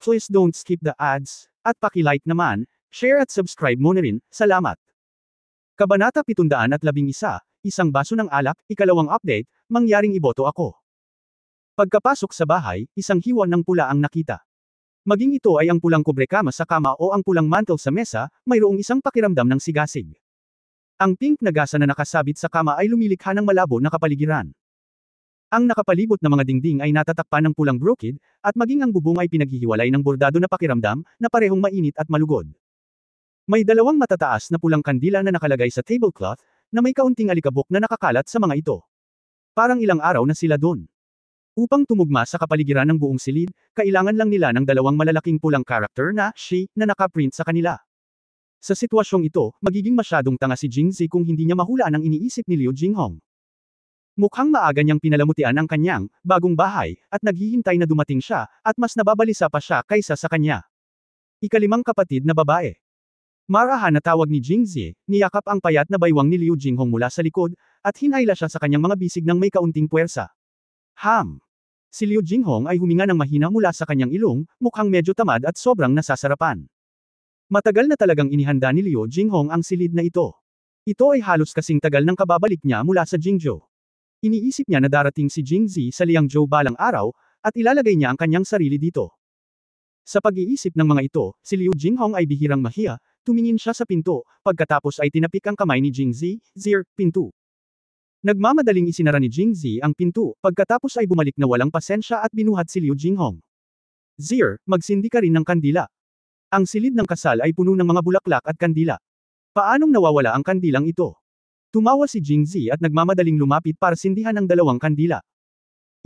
Please don't skip the ads, at paki-like naman, share at subscribe mo na rin, salamat. Kabanata 711, isang baso ng alak, ikalawang update, mangyaring iboto ako. Pagkapasok sa bahay, isang hiwa ng pula ang nakita. Maging ito ay ang pulang kubrekama sa kama o ang pulang mantle sa mesa, mayroong isang pakiramdam ng sigasig. Ang pink na gasa na nakasabit sa kama ay lumilikha ng malabo na kapaligiran. Ang nakapalibot na mga dingding ay natatakpan ng pulang brocade, at maging ang bubong ay pinaghihiwalay ng bordado na pakiramdam, na parehong mainit at malugod. May dalawang matataas na pulang kandila na nakalagay sa tablecloth, na may kaunting alikabok na nakakalat sa mga ito. Parang ilang araw na sila doon. Upang tumugma sa kapaligiran ng buong silid, kailangan lang nila ng dalawang malalaking pulang character na she na nakaprint sa kanila. Sa sitwasyong ito, magiging masyadong tanga si Jingzi kung hindi niya mahulaan ang iniisip ni Liu Jinghong. Mukhang maaga niyang pinalamutian ang kanyang bagong bahay, at naghihintay na dumating siya, at mas nababalisa pa siya kaysa sa kanya. Ikalimang kapatid na babae. Marahan na tawag ni Jingzi, niyakap ang payat na baywang ni Liu Jinghong mula sa likod, at hinayla siya sa kanyang mga bisig ng may kaunting puwersa. Si Liu Jinghong ay huminga ng mahina mula sa kanyang ilong, mukhang medyo tamad at sobrang nasasarapan. Matagal na talagang inihanda ni Liu Jinghong ang silid na ito. Ito ay halos kasing tagal ng kababalik niya mula sa Jingzhou. Iniisip niya na darating si Jingzi sa Liangzhou balang araw, at ilalagay niya ang kanyang sarili dito. Sa pag-iisip ng mga ito, si Liu Jinghong ay bihirang mahiya, tumingin siya sa pinto, pagkatapos ay tinapik ang kamay ni Jingzi, pinto. Nagmamadaling isinara ni Jingzi ang pinto, pagkatapos ay bumalik na walang pasensya at binuhat si Liu Jinghong. Magsindi ka rin ng kandila. Ang silid ng kasal ay puno ng mga bulaklak at kandila. Paanong nawawala ang kandilang ito? Tumawa si Jingzi at nagmamadaling lumapit para sindihan ang dalawang kandila.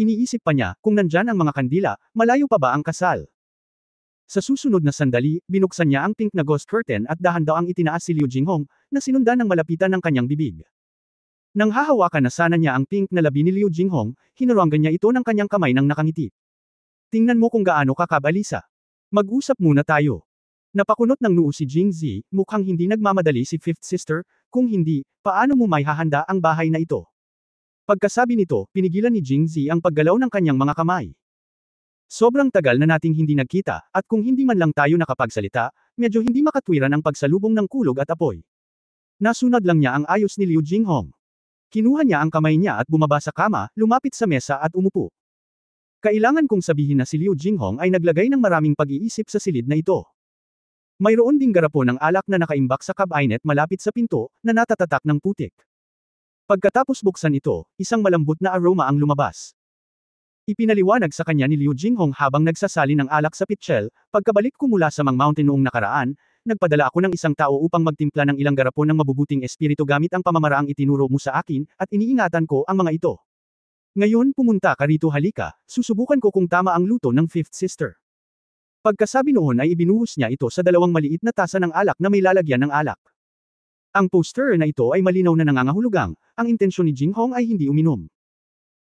Iniisip pa niya, kung nandyan ang mga kandila, malayo pa ba ang kasal? Sa susunod na sandali, binuksan niya ang pink na ghost curtain at dahan-dahang itinaas si Liu Jinghong, na sinundan ng malapitan ng kanyang bibig. Nang hahawakan na sana niya ang pink na labi ni Liu Jinghong, hinuranggan niya ito ng kanyang kamay nang nakangiti. Tingnan mo kung gaano ka kabalisa. Mag-usap muna tayo. Napakunot ng noo si Jingzi, mukhang hindi nagmamadali si Fifth Sister, kung hindi, paano mo may hahanda ang bahay na ito? Pagkasabi nito, pinigilan ni Jingzi ang paggalaw ng kanyang mga kamay. Sobrang tagal na nating hindi nagkita, at kung hindi man lang tayo nakapagsalita, medyo hindi makatwiran ang pagsalubong ng kulog at apoy. Nasunod lang niya ang ayos ni Liu Jinghong. Kinuha niya ang kamay niya at bumaba sa kama, lumapit sa mesa at umupo. Kailangan kong sabihin na si Liu Jinghong ay naglagay ng maraming pag-iisip sa silid na ito. Mayroon ding garapon ng alak na nakaimbak sa cabinet malapit sa pinto, na natatatak ng putik. Pagkatapos buksan ito, isang malambot na aroma ang lumabas. Ipinaliwanag sa kanya ni Liu Jinghong habang nagsasali ng alak sa pitchel, pagkabalik ko mula sa Mang Mountain noong nakaraan, nagpadala ako ng isang tao upang magtimpla ng ilang garapon ng mabubuting espiritu gamit ang pamamaraang itinuro mo sa akin, at iniingatan ko ang mga ito. Ngayon pumunta ka rito, halika, susubukan ko kung tama ang luto ng Fifth Sister. Pagkasabi noon ay ibinuhos niya ito sa dalawang maliit na tasa ng alak na may lalagyan ng alak. Ang poster na ito ay malinaw na nangangahulugang, ang intensyon ni Jinghong ay hindi uminom.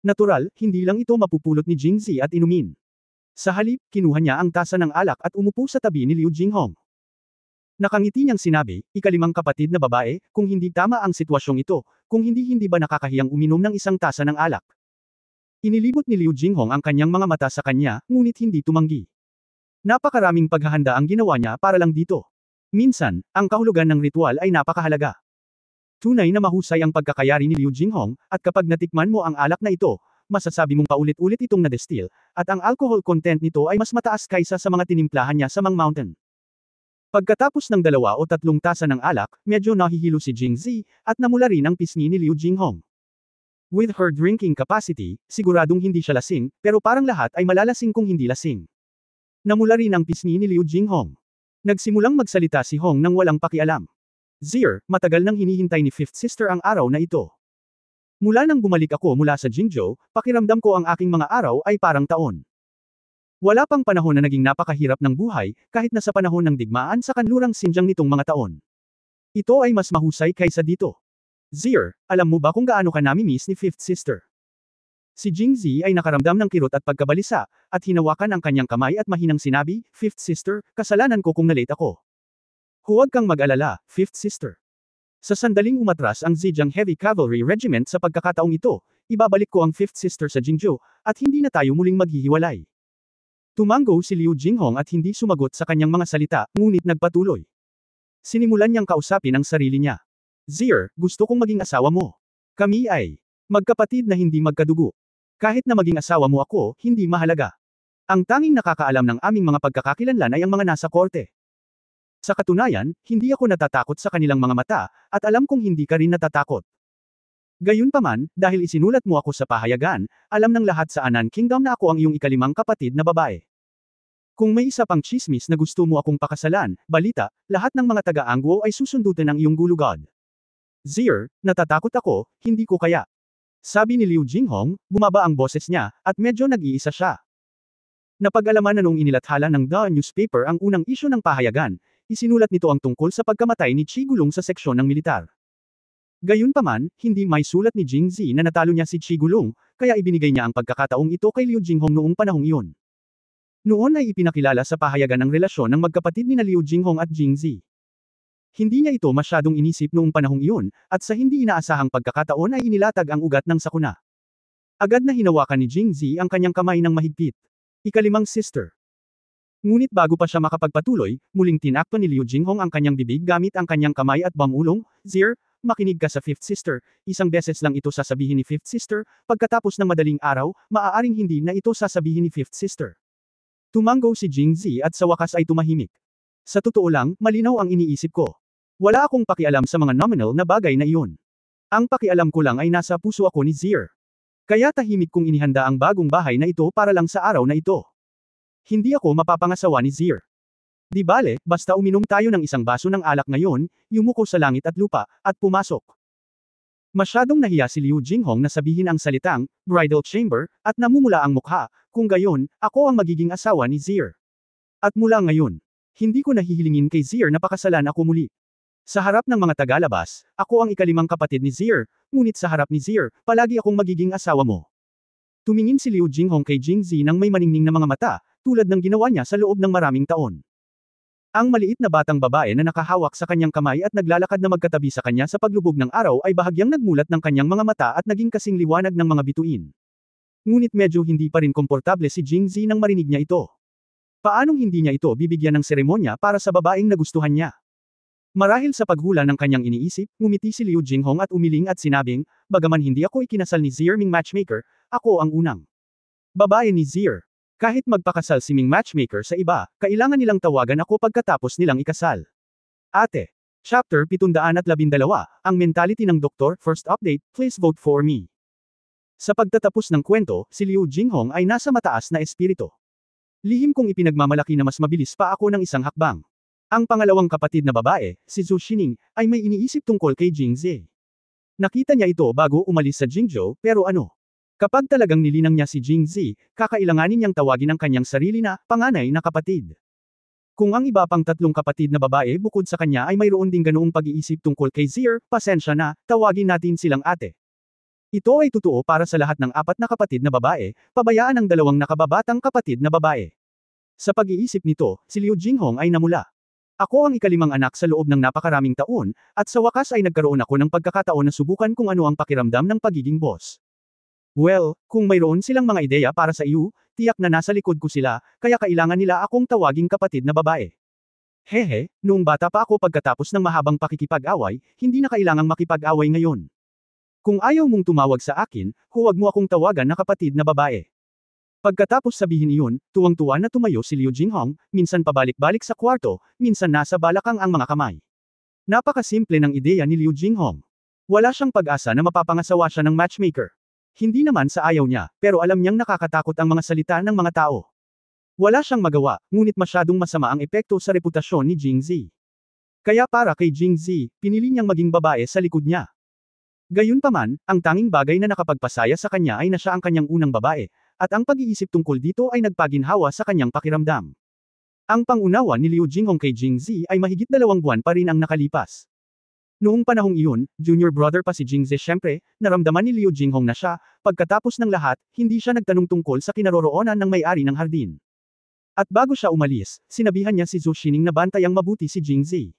Natural, hindi lang ito mapupulot ni Jingzi at inumin. Sa halip, kinuha niya ang tasa ng alak at umupo sa tabi ni Liu Jinghong. Nakangiti niyang sinabi, ikalimang kapatid na babae, kung hindi tama ang sitwasyong ito, kung hindi ba nakakahiyang uminom ng isang tasa ng alak. Inilibot ni Liu Jinghong ang kanyang mga mata sa kanya, ngunit hindi tumanggi. Napakaraming paghahanda ang ginawa niya para lang dito. Minsan, ang kahulugan ng ritual ay napakahalaga. Tunay na mahusay ang pagkakayari ni Liu Jinghong, at kapag natikman mo ang alak na ito, masasabi mong paulit-ulit itong na-distill, at ang alcohol content nito ay mas mataas kaysa sa mga tinimplahan niya sa Mang Mountain. Pagkatapos ng 2 o 3 tasa ng alak, medyo nahihilo si Jingzi, at namula rin ang pisngi ni Liu Jinghong. With her drinking capacity, siguradong hindi siya lasing, pero parang lahat ay malalasing kung hindi lasing. Namula rin ang pisngi ni Liu Jinghong. Nagsimulang magsalita si Hong nang walang pakialam. Matagal nang hinihintay ni Fifth Sister ang araw na ito. Mula nang bumalik ako mula sa Jingzhou, pakiramdam ko ang aking mga araw ay parang taon. Wala pang panahon na naging napakahirap ng buhay, kahit na sa panahon ng digmaan sa kanlurang Xinjiang nitong mga taon. Ito ay mas mahusay kaysa dito. Alam mo ba kung gaano ka nami-miss ni Fifth Sister? Si Jingzi ay nakaramdam ng kirot at pagkabalisa, at hinawakan ang kanyang kamay at mahinang sinabi, Fifth Sister, kasalanan ko kung nalate ako. Huwag kang mag-alala, Fifth Sister. Sa sandaling umatras ang Zhejiang Heavy Cavalry Regiment sa pagkakataong ito, ibabalik ko ang Fifth Sister sa Jingzhou, at hindi na tayo muling maghihiwalay. Tumango si Liu Jinghong at hindi sumagot sa kanyang mga salita, ngunit nagpatuloy. Sinimulan niyang kausapin ang sarili niya. Zier, gusto kong maging asawa mo. Kami ay magkapatid na hindi magkadugo. Kahit na maging asawa mo ako, hindi mahalaga. Ang tanging nakakaalam ng aming mga pagkakakilanlan ay ang mga nasa korte. Sa katunayan, hindi ako natatakot sa kanilang mga mata, at alam kong hindi ka rin natatakot. Gayunpaman, dahil isinulat mo ako sa pahayagan, alam ng lahat sa Anan Kingdom na ako ang iyong ikalimang kapatid na babae. Kung may isa pang chismis na gusto mo akong pakasalan, balita, lahat ng mga taga-Angguo ay susundutin ang iyong gulugod. Zier, natatakot ako, hindi ko kaya. Sabi ni Liu Jinghong, bumaba ang boses niya, at medyo nag-iisa siya. Napag-alaman na noong inilathala ng The Newspaper ang unang isyu ng pahayagan, isinulat nito ang tungkol sa pagkamatay ni Qi Gulong sa seksyon ng militar. Gayunpaman, hindi may sulat ni Jing Zi na natalo niya si Qi Gulong, kaya ibinigay niya ang pagkakataong ito kay Liu Jinghong noong panahong iyon. Noon ay ipinakilala sa pahayagan ang relasyon ng magkapatid ni Liu Jinghong at Jing Zi. Hindi niya ito masyadong inisip noong panahong iyon, at sa hindi inaasahang pagkakataon ay inilatag ang ugat ng sakuna. Agad na hinawakan ni Jing Zi ang kanyang kamay ng mahigpit. Ikalimang sister. Ngunit bago pa siya makapagpatuloy, muling tinakpan ni Liu Jinghong ang kanyang bibig gamit ang kanyang kamay at bamulong, Zier, makinig ka sa fifth sister, isang beses lang ito sasabihin ni fifth sister, pagkatapos ng madaling araw, maaaring hindi na ito sasabihin ni fifth sister. Tumango si Jing Zi at sa wakas ay tumahimik. Sa totoo lang, malinaw ang iniisip ko. Wala akong pakialam sa mga nominal na bagay na iyon. Ang pakialam ko lang ay nasa puso ako ni Zier. Kaya tahimik kong inihanda ang bagong bahay na ito para lang sa araw na ito. Hindi ako mapapangasawa ni Zier. Di bale, basta uminom tayo ng isang baso ng alak ngayon, yumuko sa langit at lupa, at pumasok. Masyadong nahiya si Liu Jinghong na sabihin ang salitang, bridal chamber, at namumula ang mukha, kung gayon, ako ang magiging asawa ni Zier. At mula ngayon, hindi ko nahihilingin kay Zier na pakasalan ako muli. Sa harap ng mga tagalabas, ako ang ikalimang kapatid ni Zier, ngunit sa harap ni Zier, palagi akong magiging asawa mo. Tumingin si Liu Jinghong kay Jing Zi ng may maningning na mga mata, tulad ng ginawa niya sa loob ng maraming taon. Ang maliit na batang babae na nakahawak sa kanyang kamay at naglalakad na magkatabi sa kanya sa paglubog ng araw ay bahagyang nagmulat ng kanyang mga mata at naging kasing liwanag ng mga bituin. Ngunit medyo hindi pa rin komportable si Jing Zi nang marinig niya ito. Paanong hindi niya ito bibigyan ng seremonya para sa babaeng nagustuhan niya? Marahil sa paghula ng kanyang iniisip, ngumiti si Liu Jinghong at umiling at sinabing, bagaman hindi ako ikinasal ni Zier Ming Matchmaker, ako ang unang babae ni Zier. Kahit magpakasal si Ming Matchmaker sa iba, kailangan nilang tawagan ako pagkatapos nilang ikasal. Ate. Chapter 712, ang mentality ng doktor, first update, please vote for me. Sa pagtatapos ng kwento, si Liu Jinghong ay nasa mataas na espiritu. Lihim kong ipinagmamalaki na mas mabilis pa ako ng isang hakbang. Ang pangalawang kapatid na babae, si Zhu Xining, ay may iniisip tungkol kay Jing Zi. Nakita niya ito bago umalis sa Jingzhou, pero ano? Kapag talagang nilinang niya si Jing Zi, kakailanganin niyang tawagin ang kanyang sarili na, panganay na kapatid. Kung ang iba pang tatlong kapatid na babae bukod sa kanya ay mayroon ding ganoong pag-iisip tungkol kay Zier, pasensya na, tawagin natin silang ate. Ito ay totoo para sa lahat ng apat na kapatid na babae, pabayaan ang dalawang nakababatang kapatid na babae. Sa pag-iisip nito, si Liu Jinghong ay namula. Ako ang ikalimang anak sa loob ng napakaraming taon, at sa wakas ay nagkaroon ako ng pagkakataon na subukan kung ano ang pakiramdam ng pagiging boss. Well, kung mayroon silang mga ideya para sa iyo, tiyak na nasa likod ko sila, kaya kailangan nila akong tawaging kapatid na babae. Hehe, noong bata pa ako pagkatapos ng mahabang pakikipag-away, hindi na kailangang makipag-away ngayon. Kung ayaw mong tumawag sa akin, huwag mo akong tawagan na kapatid na babae. Pagkatapos sabihin iyon, tuwang-tuwa na tumayo si Liu Jinghong, minsan pabalik-balik sa kwarto, minsan nasa balakang ang mga kamay. Napakasimple ng ideya ni Liu Jinghong. Wala siyang pag-asa na mapapangasawa siya ng matchmaker. Hindi naman sa ayaw niya, pero alam niyang nakakatakot ang mga salita ng mga tao. Wala siyang magawa, ngunit masyadong masama ang epekto sa reputasyon ni Jing Zi. Kaya para kay Jing Zi, pinili niyang maging babae sa likod niya. Gayunpaman, ang tanging bagay na nakapagpasaya sa kanya ay na siya ang kanyang unang babae, at ang pag-iisip tungkol dito ay nagpaginhawa sa kanyang pakiramdam. Ang pangunawa ni Liu Jinghong kay Jing Zi ay mahigit 2 buwan pa rin ang nakalipas. Noong panahong iyon, junior brother pa si Jing Zi syempre, naramdaman ni Liu Jinghong na siya, pagkatapos ng lahat, hindi siya nagtanong tungkol sa kinaroroonan ng may-ari ng hardin. At bago siya umalis, sinabihan niya si Zhu Xining na bantayang mabuti si Jing Zi.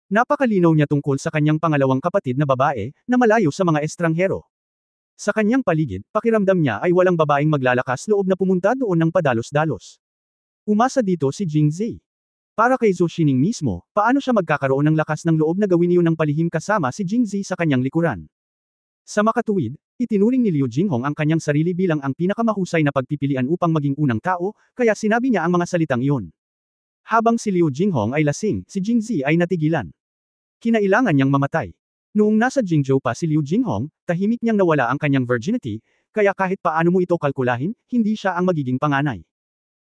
Napakalinaw niya tungkol sa kanyang pangalawang kapatid na babae, na malayo sa mga estranghero. Sa kanyang paligid, pakiramdam niya ay walang babaeng maglalakas loob na pumunta doon ng padalos-dalos. Umasa dito si Jingzi. Para kay Zhou Xining mismo, paano siya magkakaroon ng lakas ng loob na gawin iyon ng palihim kasama si Jingzi sa kanyang likuran? Sa makatuwid, itinuring ni Liu Jinghong ang kanyang sarili bilang ang pinakamahusay na pagpipilian upang maging unang tao, kaya sinabi niya ang mga salitang iyon. Habang si Liu Jinghong ay lasing, si Jingzi ay natigilan. Kinailangan niyang mamatay. Noong nasa Jingzhou pa si Liu Jinghong, tahimik niyang nawala ang kanyang virginity, kaya kahit paano mo ito kalkulahin, hindi siya ang magiging panganay.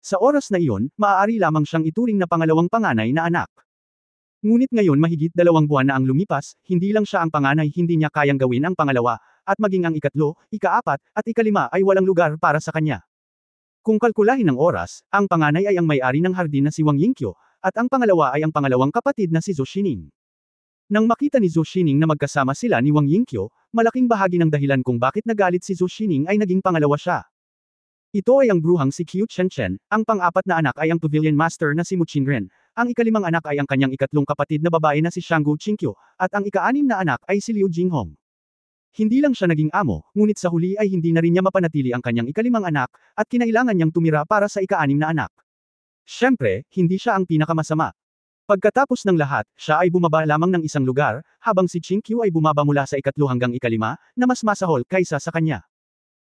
Sa oras na iyon, maaari lamang siyang ituring na pangalawang panganay na anak. Ngunit ngayon mahigit 2 buwan na ang lumipas, hindi lang siya ang panganay, hindi niya kayang gawin ang pangalawa, at maging ang ikatlo, ika-4, at ika-5 ay walang lugar para sa kanya. Kung kalkulahin ng oras, ang panganay ay ang may-ari ng hardin na si Wang Yingqiu, at ang pangalawa ay ang pangalawang kapatid na si Zhou Xining. Nang makita ni Zhou Xining na magkasama sila ni Wang Yingqiu, malaking bahagi ng dahilan kung bakit nagalit si Zhou Xining ay naging pangalawa siya. Ito ay ang bruhang si Qiu Chenchen, ang pang-4 na anak ay ang pavilion master na si Mu Qingren, ang ika-5 anak ay ang kanyang ikatlong kapatid na babae na si Shanggu Qingqiu, at ang ika-6 na anak ay si Liu Jinghong. Hindi lang siya naging amo, ngunit sa huli ay hindi na rin niya mapanatili ang kanyang ika-5 anak, at kinailangan niyang tumira para sa ika-6 na anak. Siyempre, hindi siya ang pinakamasama. Pagkatapos ng lahat, siya ay bumaba lamang ng isang lugar, habang si Qingqiu ay bumaba mula sa ika-3 hanggang ika-5, na mas masahol kaysa sa kanya.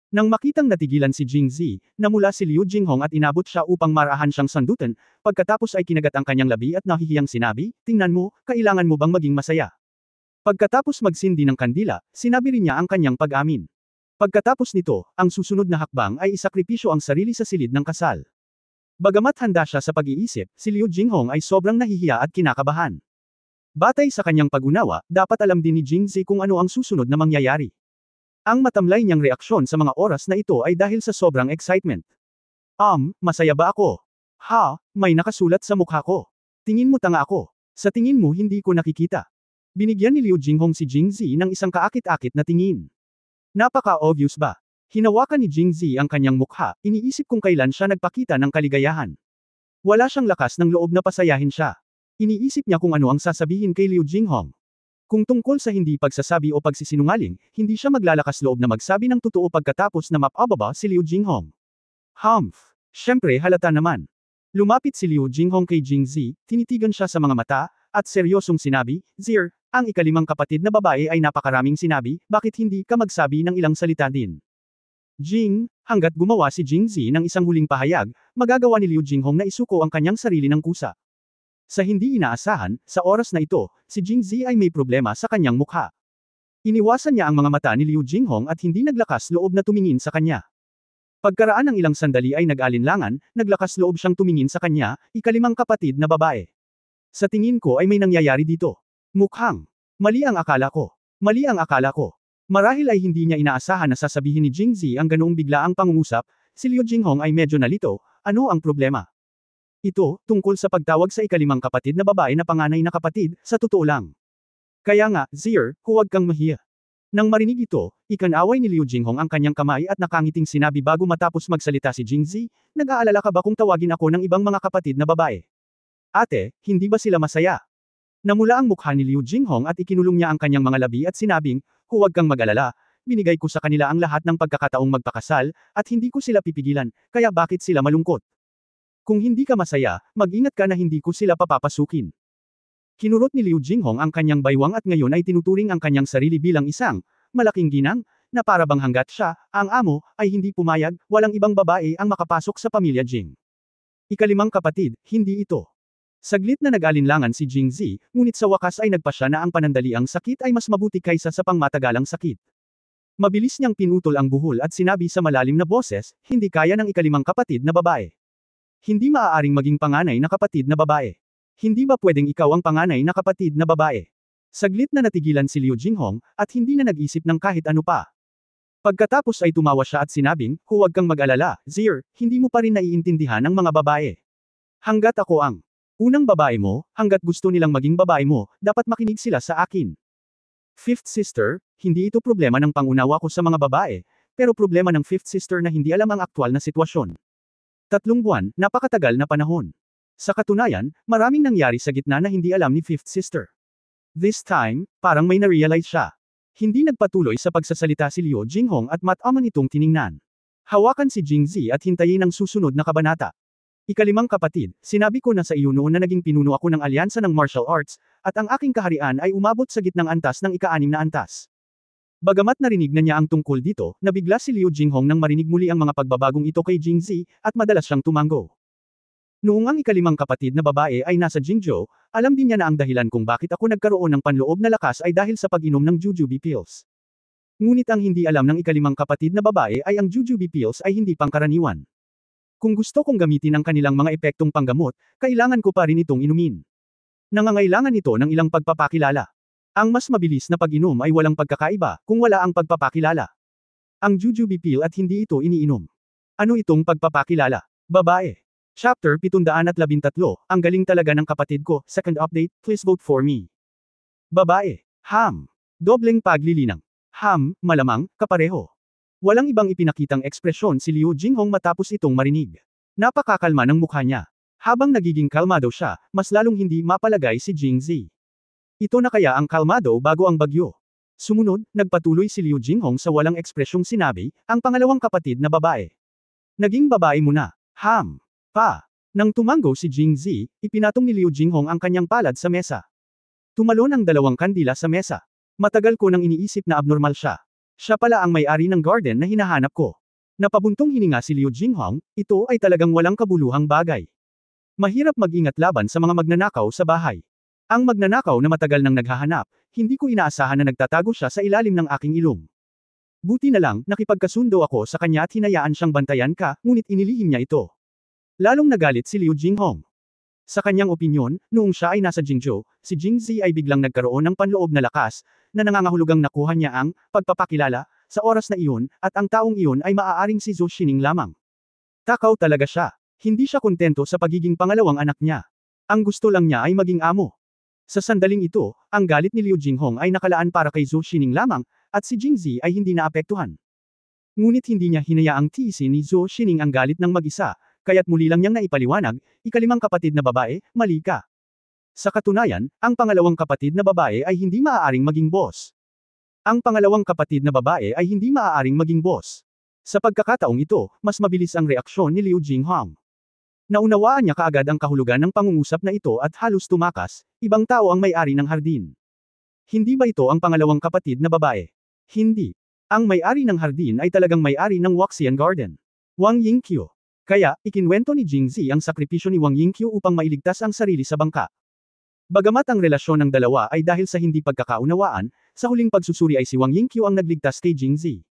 Nang makitang natigilan si Jingzi, namula si Liu Jinghong at inabot siya upang marahan siyang sandutan, pagkatapos ay kinagat ang kanyang labi at nahihiyang sinabi, "Tingnan mo, kailangan mo bang maging masaya?" Pagkatapos magsindi ng kandila, sinabi rin niya ang kanyang pag-amin. Pagkatapos nito, ang susunod na hakbang ay isakripisyo ang sarili sa silid ng kasal. Bagamat handa siya sa pag-iisip, si Liu Jinghong ay sobrang nahihiya at kinakabahan. Batay sa kanyang pag-unawa, dapat alam din ni Jingzi kung ano ang susunod na mangyayari. Ang matamlay niyang reaksyon sa mga oras na ito ay dahil sa sobrang excitement. Masaya ba ako? Ha, may nakasulat sa mukha ko. Tingin mo tanga ako. Sa tingin mo hindi ko nakikita. Binigyan ni Liu Jinghong si Jingzi ng isang kaakit-akit na tingin. Napaka-obvious ba? Hinawakan ni Jingzi ang kanyang mukha, iniisip kung kailan siya nagpakita ng kaligayahan. Wala siyang lakas ng loob na pasayahin siya. Iniisip niya kung ano ang sasabihin kay Liu Jinghong. Kung tungkol sa hindi pagsasabi o pagsisinungaling, hindi siya maglalakas loob na magsabi ng totoo pagkatapos na mapababa si Liu Jinghong. Siyempre halata naman. Lumapit si Liu Jinghong kay Jingzi, tinitigan siya sa mga mata, at seryosong sinabi, "Zir, ang ika-5 kapatid na babae ay napakaraming sinabi, bakit hindi ka magsabi ng ilang salita din?" Hanggat gumawa si Jingzi ng isang huling pahayag, magagawa ni Liu Jinghong na isuko ang kanyang sarili ng kusa. Sa hindi inaasahan, sa oras na ito, si Jingzi ay may problema sa kanyang mukha. Iniwasan niya ang mga mata ni Liu Jinghong at hindi naglakas loob na tumingin sa kanya. Pagkaraan ng ilang sandali ay nag-alinlangan, naglakas loob siyang tumingin sa kanya, ika-5 kapatid na babae. Sa tingin ko ay may nangyayari dito. Mukhang mali ang akala ko. Mali ang akala ko. Marahil ay hindi niya inaasahan na sasabihin ni Jingzi ang ganoong biglaang pangungusap, si Liu Jinghong ay medyo nalito, ano ang problema? Ito, tungkol sa pagtawag sa ika-5 kapatid na babae na panganay na kapatid, sa totoo lang. Kaya nga, Zir, huwag kang mahiya. Nang marinig ito, ikanaway ni Liu Jinghong ang kanyang kamay at nakangiting sinabi bago matapos magsalita si Jingzi, "Nag-aalala ka ba kung tawagin ako ng ibang mga kapatid na babae? Ate, hindi ba sila masaya?" Namula ang mukha ni Liu Jinghong at ikinulong niya ang kanyang mga labi at sinabing, "Huwag kang mag-alala. Binigay ko sa kanila ang lahat ng pagkakataong magpakasal, at hindi ko sila pipigilan, kaya bakit sila malungkot? Kung hindi ka masaya, mag-ingat ka na hindi ko sila papapasukin." Kinurot ni Liu Jinghong ang kanyang baywang at ngayon ay tinuturing ang kanyang sarili bilang isang malaking ginang, na para bang hanggat siya, ang amo, ay hindi pumayag, walang ibang babae ang makapasok sa pamilya Jing. Ika-5 kapatid, hindi ito. Saglit na nag-alinlangan si Jingzi, ngunit sa wakas ay nagpasya na ang panandaliang sakit ay mas mabuti kaysa sa pangmatagalang sakit. Mabilis niyang pinutol ang buhol at sinabi sa malalim na boses, "Hindi kaya ng ika-5 kapatid na babae. Hindi maaaring maging panganay na kapatid na babae. Hindi ba pwedeng ikaw ang panganay na kapatid na babae?" Saglit na natigilan si Liu Jinghong, at hindi na nag-isip ng kahit ano pa. Pagkatapos ay tumawa siya at sinabing, "Huwag kang mag-alala, Zir, hindi mo pa rin naiintindihan ang mga babae. Hanggat ako ang unang babae mo, hanggat gusto nilang maging babae mo, dapat makinig sila sa akin. Fifth sister, hindi ito problema ng pangunawa ko sa mga babae, pero problema ng fifth sister na hindi alam ang aktwal na sitwasyon. 3 buwan, napakatagal na panahon. Sa katunayan, maraming nangyari sa gitna na hindi alam ni fifth sister. This time, parang may na-realize siya. Hindi nagpatuloy sa pagsasalita si Liu Jinghong at mataman itong tiningnan. Hawakan si Jingzi at hintayin ang susunod na kabanata. Ikalimang kapatid, sinabi ko na sa iyo noon na naging pinuno ako ng alyansa ng martial arts, at ang aking kaharian ay umabot sa gitnang antas ng ika-6 na antas. Bagamat narinig na niya ang tungkol dito, nabigla si Liu Jinghong nang marinig muli ang mga pagbabagong ito kay Jingzi, at madalas siyang tumango. Noong ang ikalimang kapatid na babae ay nasa Jingzhou, alam din niya na ang dahilan kung bakit ako nagkaroon ng panloob na lakas ay dahil sa pag-inom ng jujube pills. Ngunit ang hindi alam ng ikalimang kapatid na babae ay ang jujube pills ay hindi pangkaraniwan. Kung gusto kong gamitin ang kanilang mga epektong panggamot, kailangan ko pa rin itong inumin. Nangangailangan ito ng ilang pagpapakilala. Ang mas mabilis na pag-inom ay walang pagkakaiba kung wala ang pagpapakilala. Ang jujube pill at hindi ito iniinom. Ano itong pagpapakilala? Babae. Chapter 713, ang galing talaga ng kapatid ko, second update, please vote for me. Babae. Ham. Dobleng paglilinang. Ham, malamang, kapareho. Walang ibang ipinakitang ekspresyon si Liu Jinghong matapos itong marinig. Napakakalma ng mukha niya. Habang nagiging kalmado siya, mas lalong hindi mapalagay si Jingzi. Ito na kaya ang kalmado bago ang bagyo. Sumunod, nagpatuloy si Liu Jinghong sa walang ekspresyong sinabi, ang pangalawang kapatid na babae. Naging babae mo na. Ham. Pa. Nang tumango si Jingzi, ipinatong ni Liu Jinghong ang kanyang palad sa mesa. Tumalon ang dalawang kandila sa mesa. Matagal ko nang iniisip na abnormal siya. Siya pala ang may-ari ng garden na hinahanap ko. Napabuntong hininga si Liu Jinghong, ito ay talagang walang kabuluhang bagay. Mahirap mag-ingat laban sa mga magnanakaw sa bahay. Ang magnanakaw na matagal nang naghahanap, hindi ko inaasahan na nagtatago siya sa ilalim ng aking ilong. Buti na lang, nakipagkasundo ako sa kanya at hinayaan siyang bantayan ka, ngunit inilihim niya ito. Lalong nagalit si Liu Jinghong. Sa kanyang opinyon, noong siya ay nasa Jingzhou, si Jingzi ay biglang nagkaroon ng panloob na lakas, na nangangahulugang nakuha niya ang pagpapakilala sa oras na iyon, at ang taong iyon ay maaaring si Zhou Xining lamang. Takaw talaga siya. Hindi siya kontento sa pagiging pangalawang anak niya. Ang gusto lang niya ay maging amo. Sa sandaling ito, ang galit ni Liu Jinghong ay nakalaan para kay Zhou Xining lamang, at si Jingzi ay hindi naapektuhan. Ngunit hindi niya hinayaang tiisin ni Zhou Xining ang galit ng mag-isa, kaya't muli lang niyang naipaliwanag, ikalimang kapatid na babae, mali ka. Sa katunayan, ang pangalawang kapatid na babae ay hindi maaaring maging boss. Ang pangalawang kapatid na babae ay hindi maaaring maging boss. Sa pagkakataong ito, mas mabilis ang reaksyon ni Liu Jinghong. Naunawaan niya kaagad ang kahulugan ng pangungusap na ito at halos tumakas, ibang tao ang may-ari ng hardin. Hindi ba ito ang pangalawang kapatid na babae? Hindi. Ang may-ari ng hardin ay talagang may-ari ng Waxian Garden. Wang Yingqiu. Kaya, ikinwento ni Jingzi ang sakripisyo ni Wang Yingqiu upang mailigtas ang sarili sa bangka. Bagamat ang relasyon ng dalawa ay dahil sa hindi pagkakaunawaan, sa huling pagsusuri ay si Wang Yingqiu ang nagligtas kay Jingzi.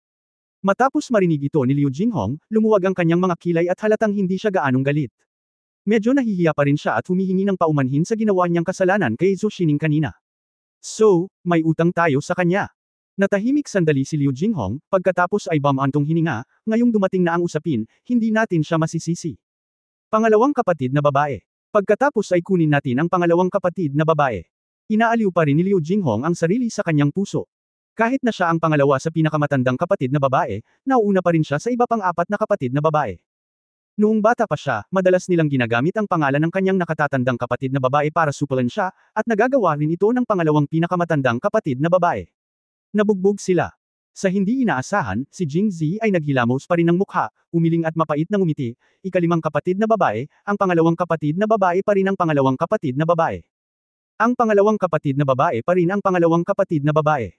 Matapos marinig ito ni Liu Jinghong, lumuwag ang kanyang mga kilay at halatang hindi siya gaanong galit. Medyo nahihiya pa rin siya at humihingi ng paumanhin sa ginawa niyang kasalanan kay Zhou Xining kanina. So, may utang tayo sa kanya. Natahimik sandali si Liu Jinghong, pagkatapos ay bumantong hininga, ngayong dumating na ang usapin, hindi natin siya masisisi. Pangalawang kapatid na babae. Pagkatapos ay kunin natin ang pangalawang kapatid na babae. Inaaliw pa rin ni Liu Jinghong ang sarili sa kanyang puso. Kahit na siya ang pangalawa sa pinakamatandang kapatid na babae, nauuna pa rin siya sa iba pang apat na kapatid na babae. Noong bata pa siya, madalas nilang ginagamit ang pangalan ng kanyang nakatatandang kapatid na babae para supulan siya, at nagagawa rin ito ng pangalawang pinakamatandang kapatid na babae. Nabugbog sila. Sa hindi inaasahan, si Jingzi ay naghilamos pa rin ng mukha, umiling at mapait na ngumiti, ikalimang kapatid na babae, ang pangalawang kapatid na babae pa rin ang pangalawang kapatid na babae. Ang pangalawang kapatid na babae pa rin ang pangalawang kapatid na babae.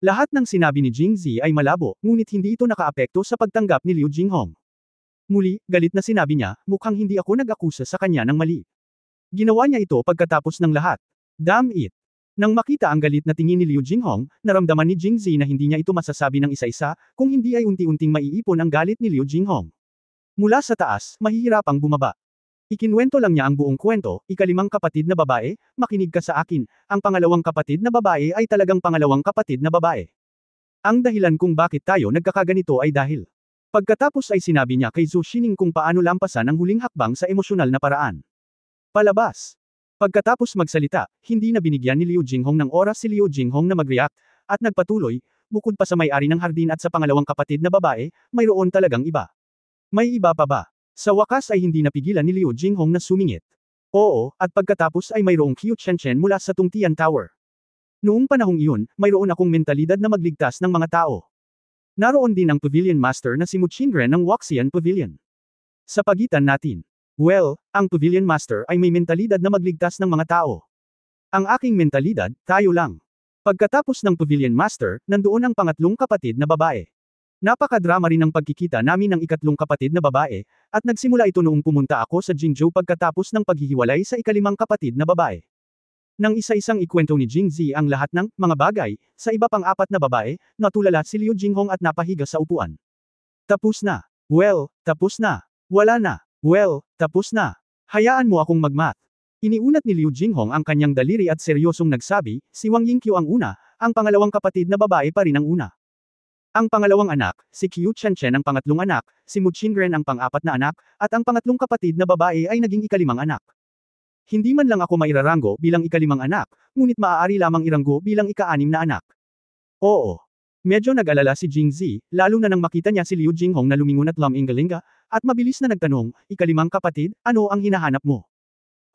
Lahat ng sinabi ni Jingzi ay malabo, ngunit hindi ito nakaapekto sa pagtanggap ni Liu Jinghong. Muli, galit na sinabi niya, mukhang hindi ako nag-akusa sa kanya ng mali. Ginawa niya ito pagkatapos ng lahat. Damn it! Nang makita ang galit na tingin ni Liu Jinghong, naramdaman ni Jingzi na hindi niya ito masasabi ng isa-isa, kung hindi ay unti-unting maiipon ang galit ni Liu Jinghong. Mula sa taas, mahihirapang bumaba. Ikinwento lang niya ang buong kwento, ikalimang kapatid na babae, makinig ka sa akin, ang pangalawang kapatid na babae ay talagang pangalawang kapatid na babae. Ang dahilan kung bakit tayo nagkakaganito ay dahil. Pagkatapos ay sinabi niya kay Zhou Xining kung paano lampasan ang huling hakbang sa emosyonal na paraan. Palabas. Pagkatapos magsalita, hindi na binigyan ni Liu Jinghong ng oras si Liu Jinghong na mag-react, at nagpatuloy, bukod pa sa may-ari ng hardin at sa pangalawang kapatid na babae, mayroon talagang iba. May iba pa ba? Sa wakas ay hindi napigilan ni Liu Jinghong na sumingit. Oo, at pagkatapos ay mayroong Qiu Chen mula sa Tungtian Tower. Noong panahong iyon, mayroon akong mentalidad na magligtas ng mga tao. Naroon din ang Pavilion Master na si Mu Qingren ng Waxian Pavilion. Sa pagitan natin, Well, ang Pavilion Master ay may mentalidad na magligtas ng mga tao. Ang aking mentalidad, tayo lang. Pagkatapos ng Pavilion Master, nandoon ang pangatlong kapatid na babae. Napakadrama rin ng pagkikita namin ng ikatlong kapatid na babae, at nagsimula ito noong pumunta ako sa Jingzhou pagkatapos ng paghihiwalay sa ikalimang kapatid na babae. Nang isa-isang ikwento ni Jingzi ang lahat ng mga bagay, sa iba pang apat na babae, natulala si Liu Jinghong at napahiga sa upuan. Tapos na. Well, tapos na. Wala na. Well, tapos na. Hayaan mo akong magmath. Iniunat ni Liu Jinghong ang kanyang daliri at seryosong nagsabi, si Wang Yingqiu ang una, ang pangalawang kapatid na babae pa rin ang una. Ang pangalawang anak, si Qiu Chenchen ang pangatlong anak, si Mu Qingren ang pang-apat na anak, at ang pangatlong kapatid na babae ay naging ikalimang anak. Hindi man lang ako mairaranggo bilang ikalimang anak, ngunit maaari lamang iranggo bilang ika-anim na anak. Oo. Medyo nag-alala si Jingzi, lalo na nang makita niya si Liu Jinghong na lumingon at lumingalinga, at mabilis na nagtanong, ikalimang kapatid, ano ang hinahanap mo?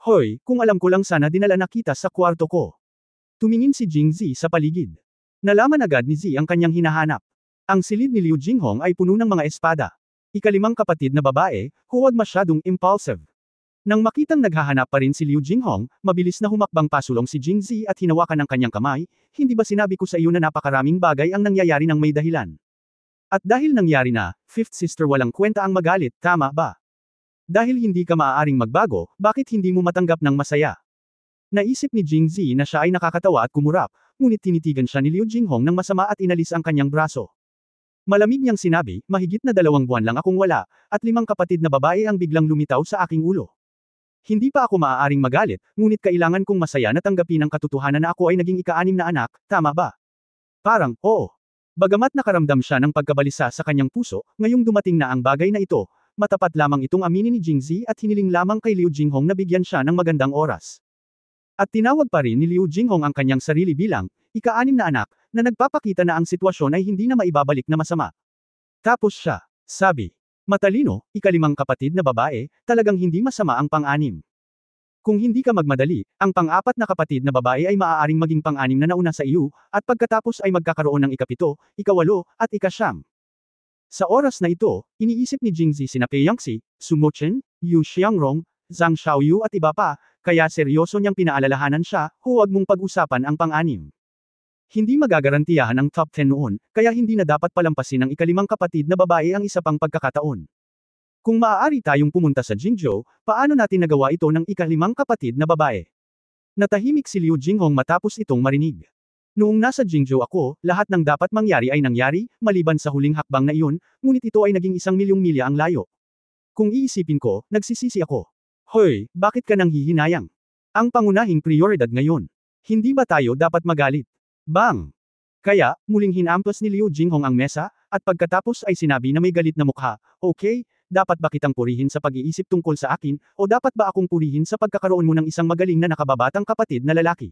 Hoy, kung alam ko lang sana dinala na kita sa kwarto ko. Tumingin si Jingzi sa paligid. Nalaman agad ni Zi ang kanyang hinahanap. Ang silid ni Liu Jinghong ay puno ng mga espada. Ikalimang kapatid na babae, huwag masyadong impulsive. Nang makitang naghahanap pa rin si Liu Jinghong, mabilis na humakbang pasulong si Jingzi at hinawakan ang kanyang kamay, hindi ba sinabi ko sa iyo na napakaraming bagay ang nangyayari ng may dahilan? At dahil nangyari na, fifth sister walang kwenta ang magalit, tama ba? Dahil hindi ka maaaring magbago, bakit hindi mo matanggap ng masaya? Naisip ni Jingzi na siya ay nakakatawa at kumurap, ngunit tinitigan siya ni Liu Jinghong ng masama at inalis ang kanyang braso. Malamig niyang sinabi, mahigit na 2 buwan lang akong wala, at 5 kapatid na babae ang biglang lumitaw sa aking ulo. Hindi pa ako maaaring magalit, ngunit kailangan kong masaya na tanggapin ang katotohanan na ako ay naging ika-6 na anak, tama ba? Parang, oo. Bagamat nakaramdam siya ng pagkabalisa sa kanyang puso, ngayong dumating na ang bagay na ito, matapat lamang itong aminin ni Jingzi at hiniling lamang kay Liu Jinghong na bigyan siya ng magandang oras. At tinawag pa rin ni Liu Jinghong ang kanyang sarili bilang, ika-6 na anak, na nagpapakita na ang sitwasyon ay hindi na maibabalik na masama. Tapos siya, sabi, matalino, ika-5 kapatid na babae, talagang hindi masama ang pang-6. Kung hindi ka magmadali, ang pang-4 na kapatid na babae ay maaaring maging pang-6 na nauna sa iyo, at pagkatapos ay magkakaroon ng ika-7, ika-8, at ika-9. Sa oras na ito, iniisip ni Jingzi sina Pei Yangxi, Su Mochen, Yu Xiangrong, Zhang Xiaoyu at iba pa, kaya seryoso niyang pinaalalahanan siya, huwag mong pag-usapan ang pang-6. Hindi magagarantiyahan ang top 10 noon, kaya hindi na dapat palampasin ng ika-5 kapatid na babae ang isa pang pagkakataon. Kung maaari tayong pumunta sa Jingzhou, paano natin nagawa ito ng ika-5 kapatid na babae? Natahimik si Liu Jinghong matapos itong marinig. Noong nasa Jingzhou ako, lahat ng dapat mangyari ay nangyari, maliban sa huling hakbang na iyon, ngunit ito ay naging 1,000,000 milya ang layo. Kung iisipin ko, nagsisisi ako. Hoy, bakit ka nang hihinayang? Ang pangunahing prioridad ngayon. Hindi ba tayo dapat magalit? Bang! Kaya, muling hinampas ni Liu Jinghong ang mesa, at pagkatapos ay sinabi na may galit na mukha, okay, dapat ba kitang purihin sa pag-iisip tungkol sa akin, o dapat ba akong purihin sa pagkakaroon mo ng isang magaling na nakababatang kapatid na lalaki?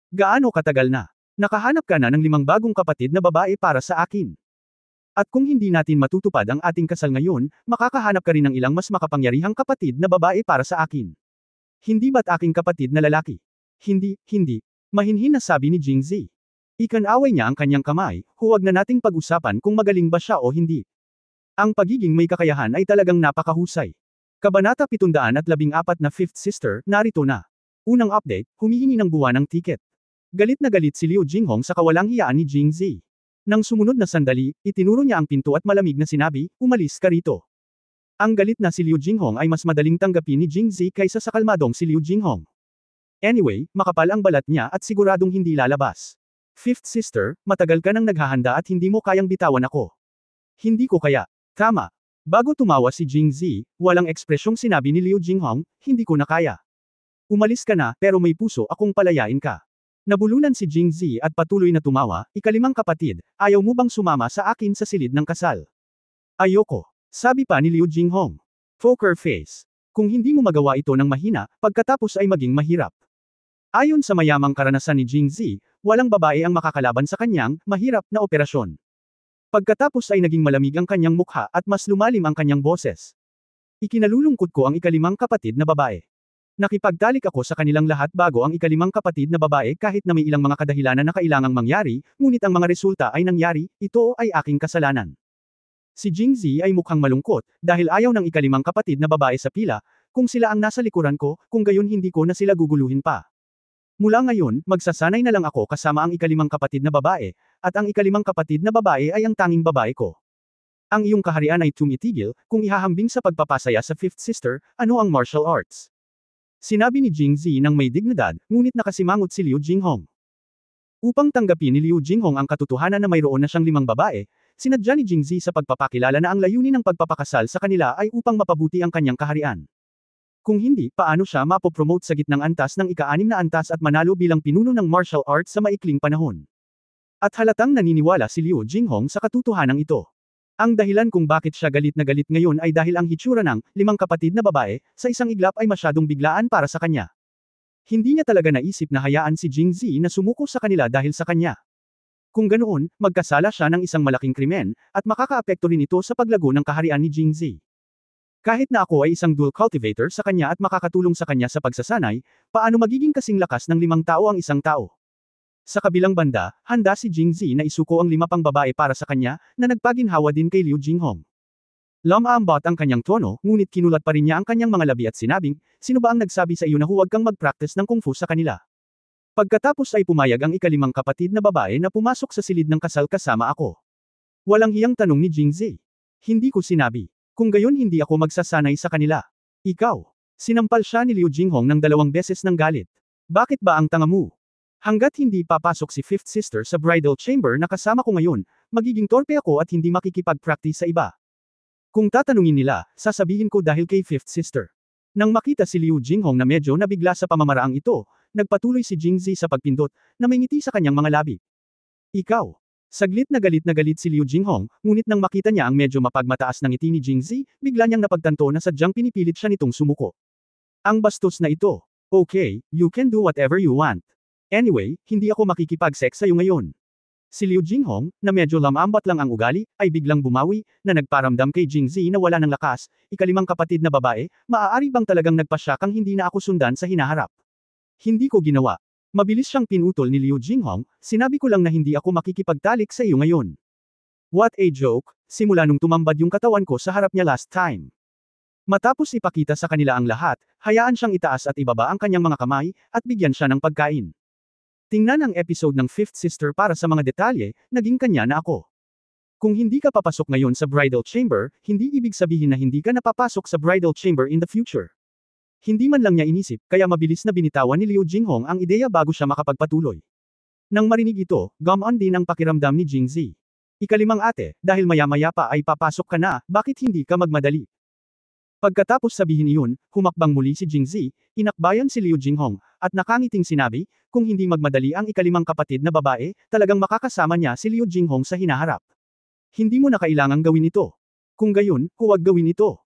Gaano katagal na? Nakahanap ka na ng 5 bagong kapatid na babae para sa akin. At kung hindi natin matutupad ang ating kasal ngayon, makakahanap ka rin ng ilang mas makapangyarihang kapatid na babae para sa akin. Hindi ba't aking kapatid na lalaki? Hindi, mahinhin na sabi ni Jingzi. Ikanaway niya ang kanyang kamay, huwag na nating pag-usapan kung magaling ba siya o hindi. Ang pagiging may kakayahan ay talagang napakahusay. Kabanata 714 na Fifth Sister, narito na. Unang update, humihingi ng buwan ng tiket. Galit na galit si Liu Jinghong sa kawalang hiyaan ni Jingzi. Nang sumunod na sandali, itinuro niya ang pinto at malamig na sinabi, umalis ka rito. Ang galit na si Liu Jinghong ay mas madaling tanggapin ni Jingzi kaysa sa kalmadong si Liu Jinghong. Anyway, makapal ang balat niya at siguradong hindi lalabas. Fifth sister, matagal ka nang naghahanda at hindi mo kayang bitawan ako. Hindi ko kaya. Tama. Bago tumawa si Jingzi, walang ekspresyong sinabi ni Liu Jinghong, hindi ko na kaya. Umalis ka na, pero may puso akong palayain ka. Nabulunan si Jingzi at patuloy na tumawa, ika-5 kapatid, ayaw mo bang sumama sa akin sa silid ng kasal? Ayoko. Sabi pa ni Liu Jinghong. Poker face. Kung hindi mo magawa ito ng mahina, pagkatapos ay maging mahirap. Ayon sa mayamang karanasan ni Jingzi, walang babae ang makakalaban sa kanyang mahirap na operasyon. Pagkatapos ay naging malamig ang kanyang mukha at mas lumalim ang kanyang boses. Ikinalulungkot ko ang ika-5 kapatid na babae. Nakipagtalik ako sa kanilang lahat bago ang ika-5 kapatid na babae kahit na may ilang mga kadahilanan na kailangang mangyari, ngunit ang mga resulta ay nangyari, ito ay aking kasalanan. Si Jingzi ay mukhang malungkot, dahil ayaw ng ika-5 kapatid na babae sa pila, kung sila ang nasa likuran ko, kung gayon hindi ko na sila guguluhin pa. Mula ngayon, magsasanay na lang ako kasama ang ikalimang kapatid na babae, at ang ikalimang kapatid na babae ay ang tanging babae ko. Ang iyong kaharian ay tumitigil, kung ihahambing sa pagpapasaya sa fifth sister, ano ang martial arts? Sinabi ni Jing Zi nang may dignidad, ngunit nakasimangot si Liu Jinghong. Upang tanggapin ni Liu Jinghong ang katotohanan na mayroon na siyang 5 babae, sinadya ni Jing Zi sa pagpapakilala na ang layunin ng pagpapakasal sa kanila ay upang mapabuti ang kanyang kaharian. Kung hindi, paano siya mapopromote sa gitnang antas ng ika-6 na antas at manalo bilang pinuno ng martial arts sa maikling panahon? At halatang naniniwala si Liu Jinghong sa katotohanan ito. Ang dahilan kung bakit siya galit na galit ngayon ay dahil ang hitsura ng 5 kapatid na babae sa isang iglap ay masyadong biglaan para sa kanya. Hindi niya talaga naisip na hayaan si Jing Zi na sumuko sa kanila dahil sa kanya. Kung ganoon, magkasala siya ng isang malaking krimen, at makakaapekto rin ito sa paglago ng kaharian ni Jing Zi. Kahit na ako ay isang dual cultivator sa kanya at makakatulong sa kanya sa pagsasanay, paano magiging kasing lakas ng 5 tao ang isang tao? Sa kabilang banda, handa si Jing Zi na isuko ang 5 pang babae para sa kanya, na nagpaginhawa din kay Liu Jinghong. Lumaambot ang kanyang tono, ngunit kinulat pa rin niya ang kanyang mga labi at sinabing, sino ba ang nagsabi sa iyo na huwag kang mag-practice ng kung fu sa kanila? Pagkatapos ay pumayag ang ikalimang kapatid na babae na pumasok sa silid ng kasal kasama ako. Walang hiyang tanong ni Jing Zi. Hindi ko sinabi. Kung gayon hindi ako magsasanay sa kanila. Ikaw. Sinampal siya ni Liu Jinghong ng 2 beses ng galit. Bakit ba ang tanga mo? Hanggat hindi papasok si fifth sister sa bridal chamber na kasama ko ngayon, magiging torpe ako at hindi makikipag-practice sa iba. Kung tatanungin nila, sasabihin ko dahil kay fifth sister. Nang makita si Liu Jinghong na medyo nabigla sa pamamaraang ito, nagpatuloy si Jing Zi sa pagpindot, na may ngiti sa kanyang mga labi. Ikaw. Saglit na galit si Liu Jinghong, ngunit nang makita niya ang medyo mapagmataas na ngiti ni Jing Zi, bigla niyang napagtanto na sadyang pinipilit siya nitong sumuko. Ang bastos na ito. Okay, you can do whatever you want. Anyway, hindi ako makikipag-sex sa iyo ngayon. Si Liu Jinghong, na medyo lamambat lang ang ugali, ay biglang bumawi, na nagparamdam kay Jing Zi na wala ng lakas, ikalimang kapatid na babae, maaari bang talagang nagpasya kang hindi na ako sundan sa hinaharap? Hindi ko ginawa. Mabilis siyang pinutol ni Liu Jinghong, sinabi ko lang na hindi ako makikipagtalik sa iyo ngayon. What a joke, simula nung tumambad yung katawan ko sa harap niya last time. Matapos ipakita sa kanila ang lahat, hayaan siyang itaas at ibaba ang kanyang mga kamay, at bigyan siya ng pagkain. Tingnan ang episode ng Fifth Sister para sa mga detalye, naging kanya na ako. Kung hindi ka papasok ngayon sa bridal chamber, hindi ibig sabihin na hindi ka napapasok sa bridal chamber in the future. Hindi man lang niya inisip, kaya mabilis na binitawan ni Liu Jinghong ang ideya bago siya makapagpatuloy. Nang marinig ito, gumaan din ang pakiramdam ni Jing Zi. Ikalimang ate, dahil maya-maya pa ay papasok ka na, bakit hindi ka magmadali? Pagkatapos sabihin iyon, humakbang muli si Jing Zi, inakbayan si Liu Jinghong, at nakangiting sinabi, kung hindi magmadali ang ikalimang kapatid na babae, talagang makakasama niya si Liu Jinghong sa hinaharap. Hindi mo na kailangang gawin ito. Kung gayon, huwag gawin ito.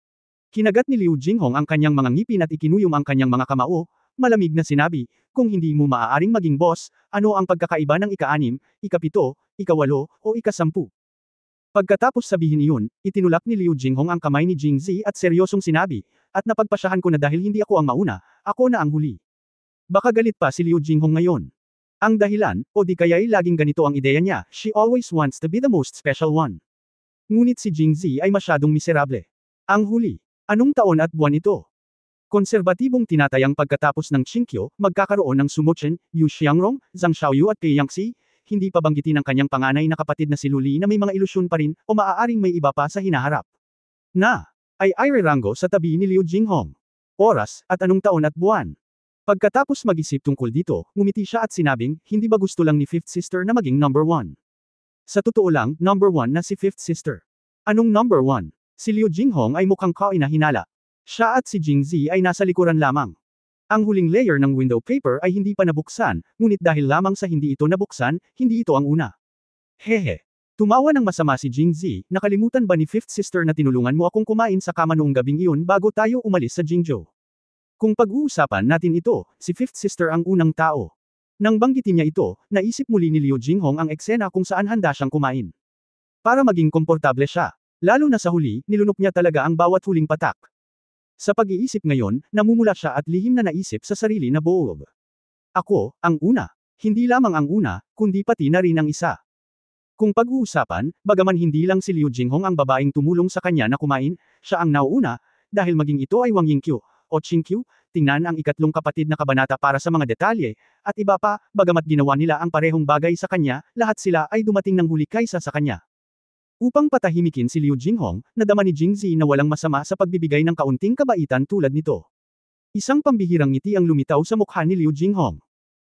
Kinagat ni Liu Jinghong ang kanyang mga ngipin at ikinuyom ang kanyang mga kamao, malamig na sinabi, kung hindi mo maaaring maging boss, ano ang pagkakaiba ng ika-6, ika-7, ika-8, o ika-10? Pagkatapos sabihin iyon, itinulak ni Liu Jinghong ang kamay ni Jing Zi at seryosong sinabi, at napagpasyahan ko na dahil hindi ako ang mauna, ako na ang huli. Baka galit pa si Liu Jinghong ngayon. Ang dahilan, o di kaya'y laging ganito ang ideya niya, she always wants to be the most special one. Ngunit si Jing Zi ay masyadong miserable. Ang huli. Anong taon at buwan ito? Konserbatibong tinatayang pagkatapos ng Qingqiu, magkakaroon ng Sumo Chen, Yu Xiangrong, Zhang Xiaoyu at Pei Yangxi, hindi pa banggitin ang kanyang panganay na kapatid na si Lu Li na may mga ilusyon pa rin, o maaaring may iba pa sa hinaharap. Ay Rango sa tabi ni Liu Jinghong. Oras, at anong taon at buwan? Pagkatapos mag-isip tungkol dito, ngumiti siya at sinabing, hindi ba gusto lang ni fifth sister na maging number 1? Sa totoo lang, number 1 na si fifth sister. Anong number 1? Si Liu Jinghong ay mukhang kainahinala. Siya at si Jing Zi ay nasa likuran lamang. Ang huling layer ng window paper ay hindi pa nabuksan, ngunit dahil lamang sa hindi ito nabuksan, hindi ito ang una. Hehe. Tumawa ng masama si Jing Zi, nakalimutan ba ni fifth sister na tinulungan mo akong kumain sa kama noong gabing iyon bago tayo umalis sa Jingzhou? Kung pag-uusapan natin ito, si fifth sister ang unang tao. Nang banggitin niya ito, naisip muli ni Liu Jinghong ang eksena kung saan handa siyang kumain. Para maging komportable siya. Lalo na sa huli, nilunok niya talaga ang bawat huling patak. Sa pag-iisip ngayon, namumula siya at lihim na naisip sa sarili na buob. Ako, ang una. Hindi lamang ang una, kundi pati na rin ang isa. Kung pag-uusapan, bagaman hindi lang si Liu Jinghong ang babaeng tumulong sa kanya na kumain, siya ang nauuna, dahil maging ito ay Wang Yingqiu, o Chinkyu, tingnan ang ikatlong kapatid na kabanata para sa mga detalye, at iba pa, bagamat ginawa nila ang parehong bagay sa kanya, lahat sila ay dumating ng huli kaysa sa kanya. Upang patahimikin si Liu Jinghong, nadama ni Jingzi na walang masama sa pagbibigay ng kaunting kabaitan tulad nito. Isang pambihirang ngiti ang lumitaw sa mukha ni Liu Jinghong.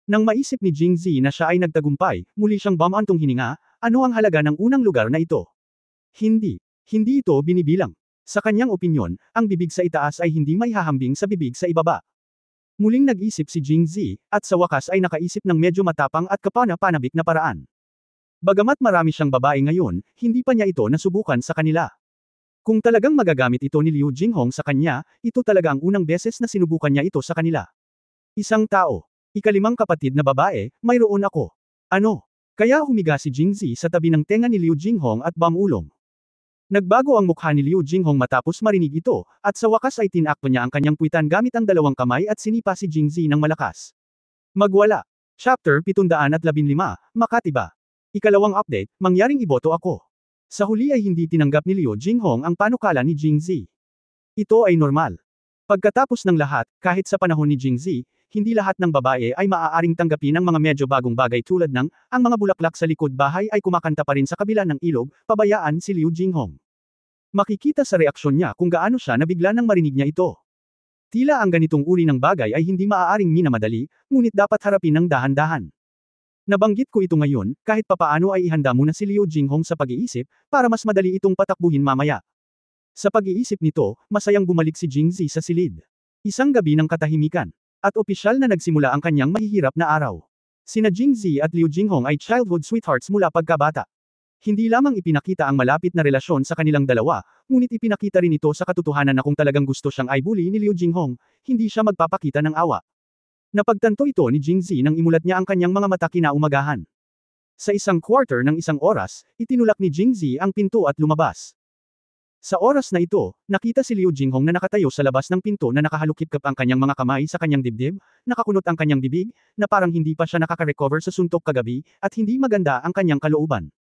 Nang maisip ni Jingzi na siya ay nagtagumpay, muli siyang bumantong hininga, ano ang halaga ng unang lugar na ito? Hindi ito binibilang. Sa kanyang opinyon, ang bibig sa itaas ay hindi may hahambing sa bibig sa ibaba. Muling nag-isip si Jingzi, at sa wakas ay nakaisip ng medyo matapang at kapana-panabik na paraan. Bagamat marami siyang babae ngayon, hindi pa niya ito nasubukan sa kanila. Kung talagang magagamit ito ni Liu Jinghong sa kanya, ito talaga ang unang beses na sinubukan niya ito sa kanila. Isang tao. Ikalimang kapatid na babae, mayroon ako. Ano? Kaya humiga si Jingzi sa tabi ng tenga ni Liu Jinghong at bumulong. Nagbago ang mukha ni Liu Jinghong matapos marinig ito, at sa wakas ay tinakbo niya ang kanyang puwitan gamit ang dalawang kamay at sinipa si Jingzi ng malakas. Magwala. Chapter 715, Makatiba. Ikalawang update, mangyaring iboto ako. Sa huli ay hindi tinanggap ni Liu Jinghong ang panukala ni Jingzi. Ito ay normal. Pagkatapos ng lahat, kahit sa panahon ni Jingzi, hindi lahat ng babae ay maaaring tanggapin ang mga medyo bagong bagay tulad ng, ang mga bulaklak sa likod bahay ay kumakanta pa rin sa kabila ng ilog, pabayaan si Liu Jinghong. Makikita sa reaksyon niya kung gaano siya nabigla nang marinig niya ito. Tila ang ganitong uri ng bagay ay hindi maaaring minamadali, ngunit dapat harapin ng dahan-dahan. Nabanggit ko ito ngayon, kahit papaano ay ihanda muna si Liu Jinghong sa pag-iisip, para mas madali itong patakbuhin mamaya. Sa pag-iisip nito, masayang bumalik si Jingzi sa silid. Isang gabi ng katahimikan. At opisyal na nagsimula ang kanyang mahihirap na araw. Sina Jingzi at Liu Jinghong ay childhood sweethearts mula pagkabata. Hindi lamang ipinakita ang malapit na relasyon sa kanilang dalawa, ngunit ipinakita rin ito sa katotohanan na kung talagang gusto siyang i-bully ni Liu Jinghong, hindi siya magpapakita ng awa. Napagtanto ito ni Jingzi nang imulat niya ang kanyang mga mata kinaumagahan. Sa isang quarter ng isang oras, itinulak ni Jingzi ang pinto at lumabas. Sa oras na ito, nakita si Liu Jinghong na nakatayo sa labas ng pinto na nakahalukip-kap ang kanyang mga kamay sa kanyang dibdib, nakakunot ang kanyang bibig, na parang hindi pa siya nakaka-recover sa suntok kagabi, at hindi maganda ang kanyang kalooban.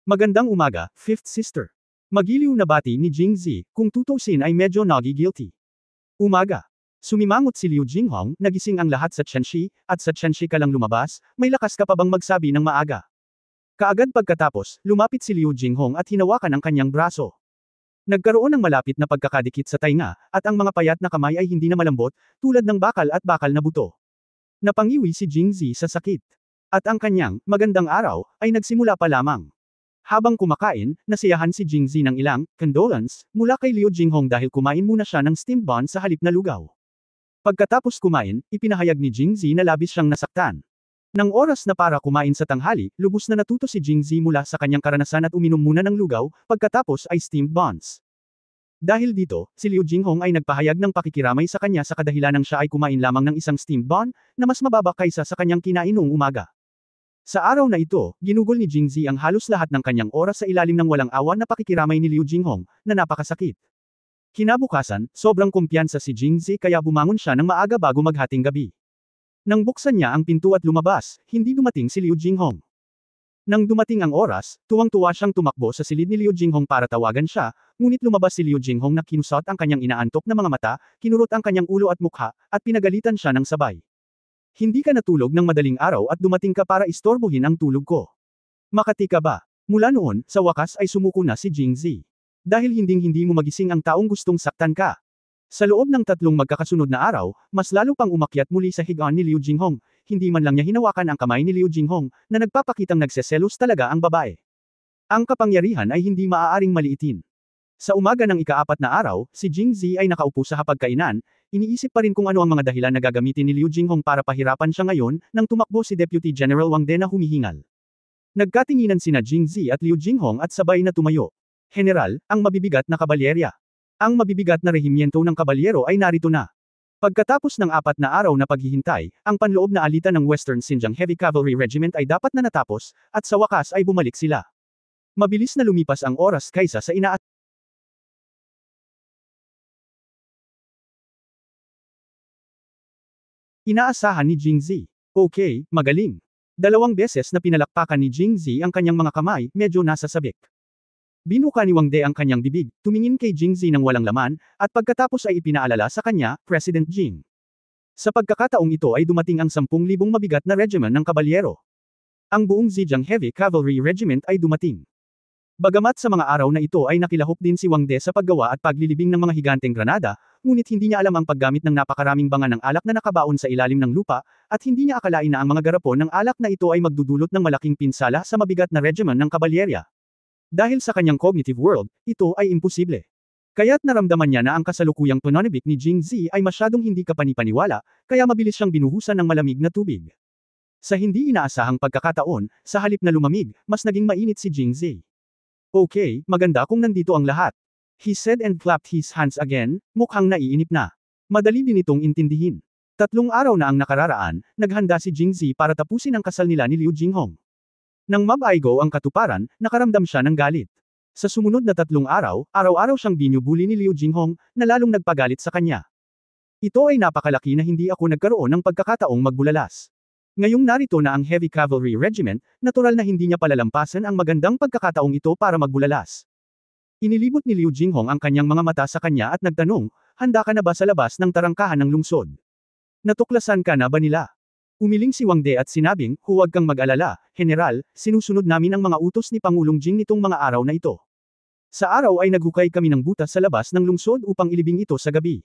Magandang umaga, fifth sister. Magiliw na bati ni Jingzi, kung tutusin ay medyo nagi-guilty. Umaga. Sumimangot si Liu Jinghong, nagising ang lahat sa Tianxi, at sa Tianxi ka lang lumabas, may lakas ka pa bang magsabi ng maaga? Kaagad pagkatapos, lumapit si Liu Jinghong at hinawakan ang kanyang braso. Nagkaroon ng malapit na pagkakadikit sa tainga, at ang mga payat na kamay ay hindi na malambot, tulad ng bakal at bakal na buto. Napangiwi si Jingzi sa sakit. At ang kanyang, magandang araw, ay nagsimula pa lamang. Habang kumakain, nasiyahan si Jingzi ng ilang, condolence, mula kay Liu Jinghong dahil kumain muna siya ng steamed bun sa halip na lugaw. Pagkatapos kumain, ipinahayag ni Jingzi na labis siyang nasaktan. Nang oras na para kumain sa tanghali, lubos na natuto si Jingzi mula sa kanyang karanasan at uminom muna ng lugaw, pagkatapos ay steamed buns. Dahil dito, si Liu Jinghong ay nagpahayag ng pakikiramay sa kanya sa kadahilanang siya ay kumain lamang ng isang steamed bun, na mas mababa kaysa sa kanyang kinain noong umaga. Sa araw na ito, ginugol ni Jingzi ang halos lahat ng kanyang oras sa ilalim ng walang awa na pakikiramay ni Liu Jinghong, na napakasakit. Kinabukasan, sobrang kumpiyansa si Jingzi kaya bumangon siya ng maaga bago maghating gabi. Nang buksan niya ang pinto at lumabas, hindi dumating si Liu Jinghong. Nang dumating ang oras, tuwang-tuwa siyang tumakbo sa silid ni Liu Jinghong para tawagan siya, ngunit lumabas si Liu Jinghong na kinusot ang kanyang inaantok na mga mata, kinurot ang kanyang ulo at mukha, at pinagalitan siya ng sabay. Hindi ka natulog ng madaling araw at dumating ka para istorbohin ang tulog ko. Makati ka ba? Mula noon, sa wakas ay sumuko na si Jingzi. Dahil hinding-hindi mo magising ang taong gustong saktan ka. Sa loob ng 3 magkakasunod na araw, mas lalo pang umakyat muli sa higaan ni Liu Jinghong, hindi man lang niya hinawakan ang kamay ni Liu Jinghong, na nagpapakitang nagseselos talaga ang babae. Ang kapangyarihan ay hindi maaaring maliitin. Sa umaga ng ika-4 na araw, si Jingzi ay nakaupo sa hapagkainan, iniisip pa rin kung ano ang mga dahilan na gagamitin ni Liu Jinghong para pahirapan siya ngayon, nang tumakbo si Deputy General Wang De na humihingal. Nagkatinginan sina Jingzi at Liu Jinghong at sabay na tumayo. General, ang mabibigat na kabalyerya. Ang mabibigat na rehimyento ng kabalyero ay narito na. Pagkatapos ng 4 na araw na paghihintay, ang panloob na alitan ng Western Xinjiang Heavy Cavalry Regiment ay dapat na natapos, at sa wakas ay bumalik sila. Mabilis na lumipas ang oras kaysa sa inaasahan ni Jingzi. Okay, magaling. 2 beses na pinalakpakan ni Jingzi ang kanyang mga kamay, medyo nasa sabik. Binuka ni Wang De ang kanyang bibig, tumingin kay Jingzi ng walang laman, at pagkatapos ay ipinaalala sa kanya, President Jing. Sa pagkakataong ito ay dumating ang 10,000 mabigat na regiment ng kabalyero. Ang buong Zhejiang Heavy Cavalry Regiment ay dumating. Bagamat sa mga araw na ito ay nakilahok din si Wang De sa paggawa at paglilibing ng mga higanteng granada, ngunit hindi niya alam ang paggamit ng napakaraming banga ng alak na nakabaon sa ilalim ng lupa, at hindi niya akalain na ang mga garapon ng alak na ito ay magdudulot ng malaking pinsala sa mabigat na regiment ng kabalyerya. Dahil sa kanyang cognitive world, ito ay imposible. Kaya't naramdaman niya na ang kasalukuyang pananabik ni Jingzi ay masyadong hindi kapanipaniwala, kaya mabilis siyang binuhusan ng malamig na tubig. Sa hindi inaasahang pagkakataon, sa halip na lumamig, mas naging mainit si Jingzi. Okay, maganda kung nandito ang lahat. He said and clapped his hands again, mukhang naiinip na. Madali din itong intindihin. 3 araw na ang nakararaan, naghanda si Jingzi para tapusin ang kasal nila ni Liu Jinghong. Nang mabaigo ang katuparan, nakaramdam siya ng galit. Sa sumunod na 3 araw, araw-araw siyang binubuli ni Liu Jinghong, na lalong nagpagalit sa kanya. Ito ay napakalaki na hindi ako nagkaroon ng pagkakataong magbulalas. Ngayong narito na ang Heavy Cavalry Regiment, natural na hindi niya palalampasan ang magandang pagkakataong ito para magbulalas. Inilibot ni Liu Jinghong ang kanyang mga mata sa kanya at nagtanong, handa ka na ba sa labas ng tarangkahan ng lungsod? Natuklasan ka na ba nila? Umiling si Wang De at sinabing, huwag kang mag-alala, General, sinusunod namin ang mga utos ni Pangulong Jing nitong mga araw na ito. Sa araw ay naghukay kami ng butas sa labas ng lungsod upang ilibing ito sa gabi.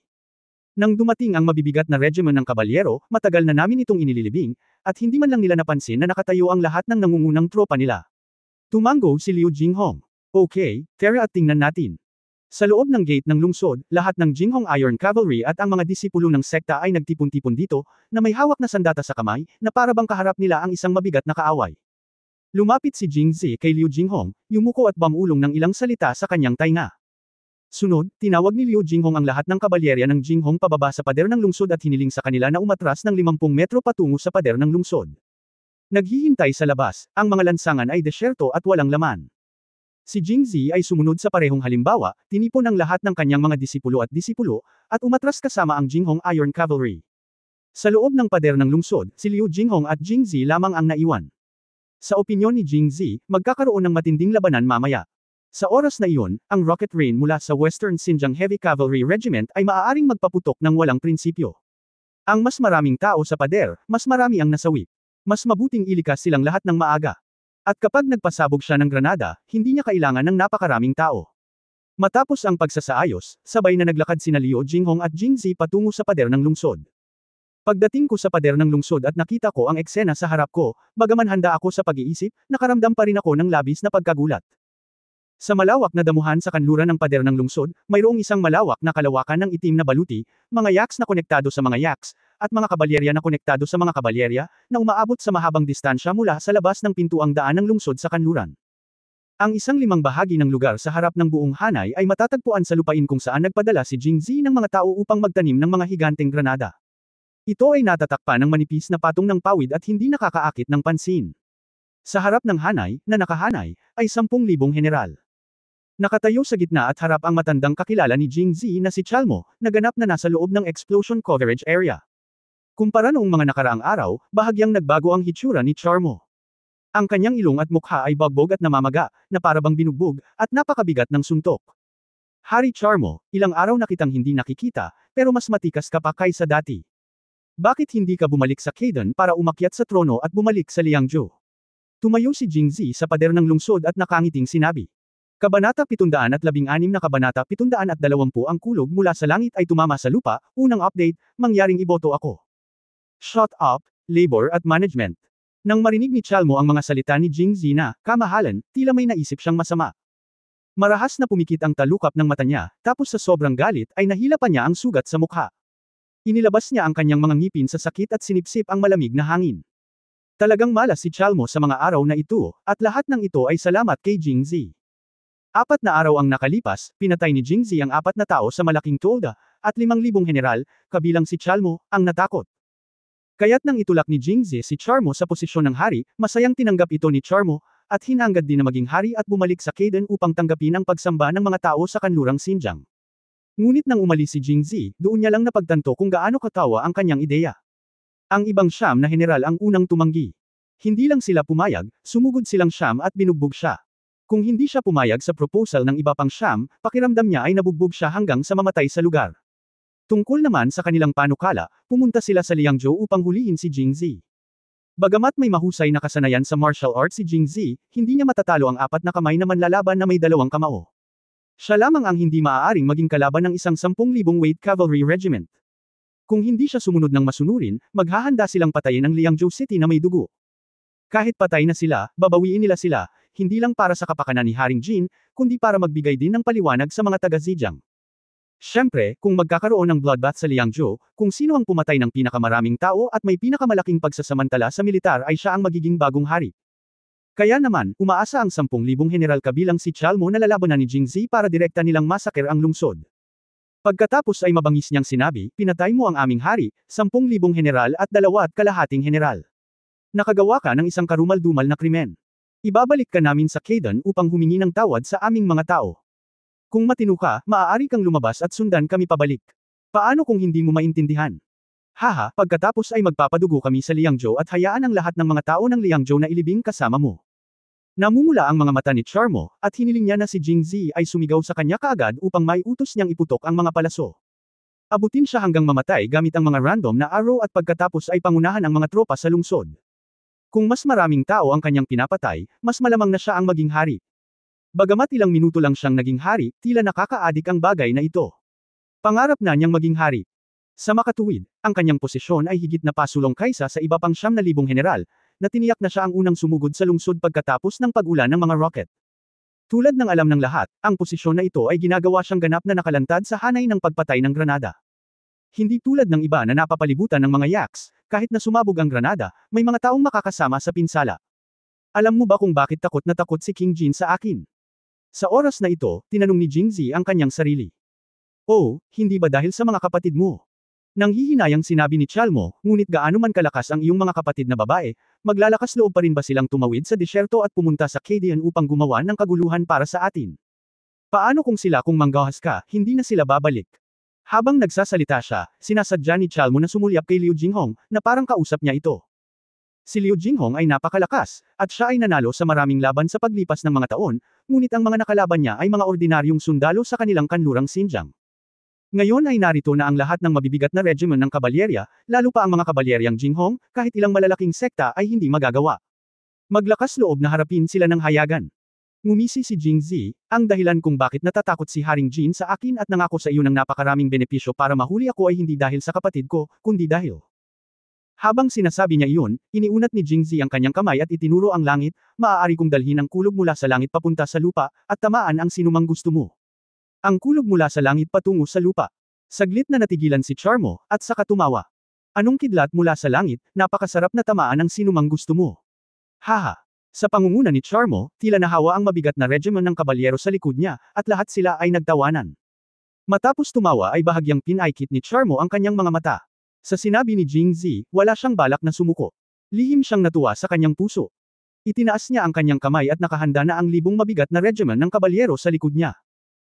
Nang dumating ang mabibigat na regiment ng kabalyero, matagal na namin itong inililibing, at hindi man lang nila napansin na nakatayo ang lahat ng nangungunang tropa nila. Tumango si Liu Jinghong. Okay, tara at tingnan natin. Sa loob ng gate ng lungsod, lahat ng Jinghong Iron Cavalry at ang mga disipulo ng sekta ay nagtipon-tipon dito, na may hawak na sandata sa kamay, na para bang kaharap nila ang isang mabigat na kaaway. Lumapit si Jingzi kay Liu Jinghong, yumuko at bamulong ng ilang salita sa kanyang tainga. Sunod, tinawag ni Liu Jinghong ang lahat ng kabalyerya ng Jinghong pababa sa pader ng lungsod at hiniling sa kanila na umatras ng 50 metro patungo sa pader ng lungsod. Naghihintay sa labas, ang mga lansangan ay desyerto at walang laman. Si Jingzi ay sumunod sa parehong halimbawa, tinipon ang lahat ng kanyang mga disipulo, at umatras kasama ang Jinghong Iron Cavalry. Sa loob ng pader ng lungsod, si Liu Jinghong at Jingzi lamang ang naiwan. Sa opinyon ni Jingzi, magkakaroon ng matinding labanan mamaya. Sa oras na iyon, ang rocket rain mula sa Western Xinjiang Heavy Cavalry Regiment ay maaaring magpaputok ng walang prinsipyo. Ang mas maraming tao sa pader, mas marami ang nasawi. Mas mabuting ilikas silang lahat ng maaga. At kapag nagpasabog siya ng granada, hindi niya kailangan ng napakaraming tao. Matapos ang pagsasaayos, sabay na naglakad sina Liu Jinghong at Jingzi patungo sa pader ng lungsod. Pagdating ko sa pader ng lungsod at nakita ko ang eksena sa harap ko, bagaman handa ako sa pag-iisip, nakaramdam pa rin ako ng labis na pagkagulat. Sa malawak na damuhan sa kanluran ng pader ng lungsod, mayroong isang malawak na kalawakan ng itim na baluti, mga yaks na konektado sa mga yaks, at mga kabalyerya na konektado sa mga kabalyerya, na umaabot sa mahabang distansya mula sa labas ng pintuang daan ng lungsod sa kanluran. Ang 1/5 bahagi ng lugar sa harap ng buong hanay ay matatagpuan sa lupain kung saan nagpadala si Jingzi ng mga tao upang magtanim ng mga higanteng granada. Ito ay natatakpan ng manipis na patong ng pawid at hindi nakakaakit ng pansin. Sa harap ng hanay, na nakahanay, ay 10,000 general. Nakatayo sa gitna at harap ang matandang kakilala ni Jingzi na si Chalmo, na ganap na nasa loob ng explosion coverage area. Kumpara noong mga nakaraang araw, bahagyang nagbago ang hitsura ni Charmo. Ang kanyang ilong at mukha ay bagbog at namamaga, na parabang binugbog, at napakabigat ng suntok. Hari Charmo, ilang araw na kitang hindi nakikita, pero mas matikas ka pa kaysa dati. Bakit hindi ka bumalik sa Kaidan para umakyat sa trono at bumalik sa Liangzhou? Tumayo si Jingzi sa pader ng lungsod at nakangiting sinabi. Kabanata 716 na Kabanata 720 ang kulog mula sa langit ay tumama sa lupa, unang update, mangyaring iboto ako. Shut up, labor at management. Nang marinig ni Chalmo ang mga salita ni Jingzi na, kamahalan, tila may naisip siyang masama. Marahas na pumikit ang talukap ng mata niya, tapos sa sobrang galit ay nahila pa niya ang sugat sa mukha. Inilabas niya ang kanyang mga ngipin sa sakit at sinipsip ang malamig na hangin. Talagang malas si Chalmo sa mga araw na ito, at lahat ng ito ay salamat kay Jingzi. 4 na araw ang nakalipas, pinatay ni Jingzi ang 4 na tao sa malaking tolda, at 5,000 general, kabilang si Chalmo, ang natakot. Kaya't nang itulak ni Jingzi si Charmo sa posisyon ng hari, masayang tinanggap ito ni Charmo, at hinangad din na maging hari at bumalik sa Kaidan upang tanggapin ang pagsamba ng mga tao sa kanlurang Xinjiang. Ngunit nang umalis si Jingzi, doon niya lang napagtanto kung gaano katawa ang kanyang ideya. Ang ibang 9 na general ang unang tumanggi. Hindi lang sila pumayag, sumugod silang 9 at binugbog siya. Kung hindi siya pumayag sa proposal ng iba pang siyam, pakiramdam niya ay nabugbog siya hanggang sa mamatay sa lugar. Tungkol naman sa kanilang panukala, pumunta sila sa Liangzhou upang hulihin si Jingzi. Bagamat may mahusay na kasanayan sa martial arts si Jingzi, hindi niya matatalo ang apat na kamay na manlalaban na may dalawang kamao. Siya lamang ang hindi maaaring maging kalaban ng isang 10,000 weight cavalry regiment. Kung hindi siya sumunod ng masunurin, maghahanda silang patayin ang Liangzhou City na may dugo. Kahit patay na sila, babawiin nila sila, hindi lang para sa kapakanan ni Haring Jin, kundi para magbigay din ng paliwanag sa mga taga-Zhejiang. Siyempre, kung magkakaroon ng bloodbath sa Liangzhou, kung sino ang pumatay ng pinakamaraming tao at may pinakamalaking pagsasamantala sa militar ay siya ang magiging bagong hari. Kaya naman, umaasa ang 10,000 general kabilang si Chalmo na lalabanan ni Jingzi para direkta nilang masaker ang lungsod. Pagkatapos ay mabangis niyang sinabi, pinatay mo ang aming hari, 10,000 general at 2.5 general. Nakagawa ka ng isang karumal-dumal na krimen. Ibabalik ka namin sa Kaidan upang humingi ng tawad sa aming mga tao. Kung matino ka, maaari kang lumabas at sundan kami pabalik. Paano kung hindi mo maintindihan? Haha, pagkatapos ay magpapadugo kami sa Liangzhou at hayaan ang lahat ng mga tao ng Liangzhou na ilibing kasama mo. Namumula ang mga mata ni Charmo, at hiniling niya na si Jingzi ay sumigaw sa kanya kaagad upang maiutos niyang iputok ang mga palaso. Abutin siya hanggang mamatay gamit ang mga random na arrow at pagkatapos ay pangunahan ang mga tropa sa lungsod. Kung mas maraming tao ang kanyang pinapatay, mas malamang na siya ang maging hari. Bagamat ilang minuto lang siyang naging hari, tila nakakaadik ang bagay na ito. Pangarap na niyang maging hari. Sa makatuwid, ang kanyang posisyon ay higit na pasulong kaysa sa iba pang 9,000 general, na tiniyak na siya ang unang sumugod sa lungsod pagkatapos ng pag-ulan ng mga rocket. Tulad ng alam ng lahat, ang posisyon na ito ay ginagawa siyang ganap na nakalantad sa hanay ng pagpatay ng granada. Hindi tulad ng iba na napapalibutan ng mga yaks, kahit na sumabog ang granada, may mga taong makakasama sa pinsala. Alam mo ba kung bakit takot na takot si King Jin sa akin? Sa oras na ito, tinanong ni Jingzi ang kanyang sarili. Oh, hindi ba dahil sa mga kapatid mo? Nang hihinayang sinabi ni Chalmo, ngunit gaano man kalakas ang iyong mga kapatid na babae, maglalakas loob pa rin ba silang tumawid sa disyerto at pumunta sa Kadian upang gumawa ng kaguluhan para sa atin? Paano kung sila kung manggahas ka, hindi na sila babalik? Habang nagsasalita siya, sinasadya ni Chalmo na sumulyap kay Liu Jinghong, na parang kausap niya ito. Si Liu Jinghong ay napakalakas, at siya ay nanalo sa maraming laban sa paglipas ng mga taon, ngunit ang mga nakalaban niya ay mga ordinaryong sundalo sa kanilang kanlurang Xinjiang. Ngayon ay narito na ang lahat ng mabibigat na regimen ng kabalyerya, lalo pa ang mga kabalyeryang Jinghong, kahit ilang malalaking sekta ay hindi magagawa. Maglakas loob na harapin sila ng hayagan. Ngumisi si Jingzi, ang dahilan kung bakit natatakot si Haring Jin sa akin at nangako sa iyo ng napakaraming benepisyo para mahuli ako ay hindi dahil sa kapatid ko, kundi dahil. Habang sinasabi niya iyon, iniunat ni Jingzi ang kanyang kamay at itinuro ang langit, maaari kong dalhin ang kulog mula sa langit papunta sa lupa, at tamaan ang sinumang gusto mo. Ang kulog mula sa langit patungo sa lupa. Saglit na natigilan si Charmo, at saka tumawa. Anong kidlat mula sa langit, napakasarap na tamaan ang sinumang gusto mo. Haha. Sa pangunguna ni Charmo, tila nahawa ang mabigat na regimen ng kabalyero sa likod niya, at lahat sila ay nagtawanan. Matapos tumawa ay bahagyang pinaikit ni Charmo ang kanyang mga mata. Sa sinabi ni Jingzi, wala siyang balak na sumuko. Lihim siyang natuwa sa kanyang puso. Itinaas niya ang kanyang kamay at nakahanda na ang libong mabigat na regimen ng kabalyero sa likod niya.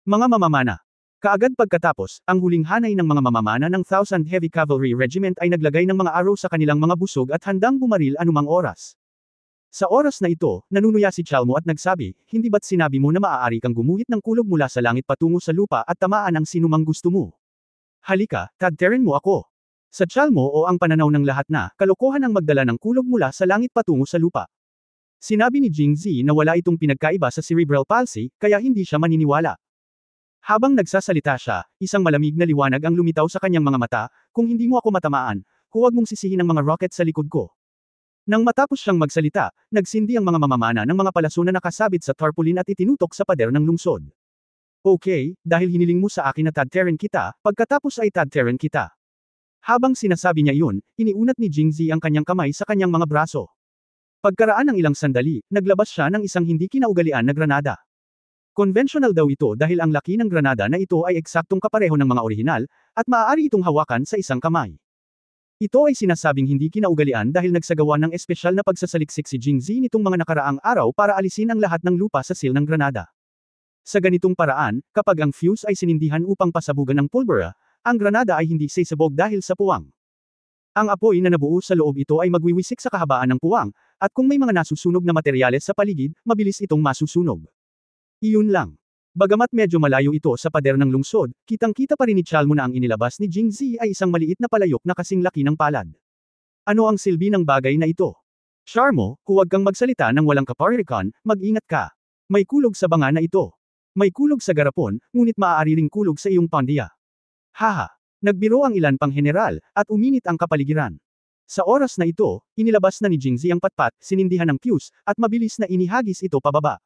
Mga mamamana. Kaagad pagkatapos, ang huling hanay ng mga mamamana ng 1,000 Heavy Cavalry Regiment ay naglagay ng mga arrow sa kanilang mga busog at handang bumaril anumang oras. Sa oras na ito, nanunuya si Chalmo at nagsabi, hindi ba't sinabi mo na maaari kang gumuhit ng kulog mula sa langit patungo sa lupa at tamaan ang sinumang gusto mo? Halika, tagterin mo ako. Sa Chalmo o ang pananaw ng lahat na, kalokohan ang magdala ng kulog mula sa langit patungo sa lupa. Sinabi ni Jingzi na wala itong pinagkaiba sa cerebral palsy, kaya hindi siya maniniwala. Habang nagsasalita siya, isang malamig na liwanag ang lumitaw sa kanyang mga mata, kung hindi mo ako matamaan, huwag mong sisihin ang mga rocket sa likod ko. Nang matapos siyang magsalita, nagsindi ang mga mamamana ng mga palaso na nakasabit sa tarpaulin at itinutok sa pader ng lungsod. Okay, dahil hiniling mo sa akin na tadteren kita, pagkatapos ay tadteren kita. Habang sinasabi niya iyon, iniunat ni Jingzi ang kanyang kamay sa kanyang mga braso. Pagkaraan ng ilang sandali, naglabas siya ng isang hindi kinaugalian na granada. Conventional daw ito dahil ang laki ng granada na ito ay eksaktong kapareho ng mga orihinal, at maaari itong hawakan sa isang kamay. Ito ay sinasabing hindi kinaugalian dahil nagsagawa ng espesyal na pagsasaliksik si Jingzi nitong mga nakaraang araw para alisin ang lahat ng lupa sa seal ng granada. Sa ganitong paraan, kapag ang fuse ay sinindihan upang pasabugan ng pulbura, ang granada ay hindi sisabog dahil sa puwang. Ang apoy na nabuo sa loob ito ay magwiwisik sa kahabaan ng puwang, at kung may mga nasusunog na materyales sa paligid, mabilis itong masusunog. Iyon lang. Bagamat medyo malayo ito sa pader ng lungsod, kitang-kita pa rin ni Chalmo na ang inilabas ni Jingzi ay isang maliit na palayok na kasing laki ng palad. Ano ang silbi ng bagay na ito? Charmo, huwag kang magsalita ng walang kaparikan, mag-ingat ka. May kulog sa banga na ito. May kulog sa garapon, ngunit maaari ring kulog sa iyong pandiya. Haha. Nagbiro ang ilan pang general, at uminit ang kapaligiran. Sa oras na ito, inilabas na ni Jingzi ang patpat, sinindihan ng fuse, at mabilis na inihagis ito pababa.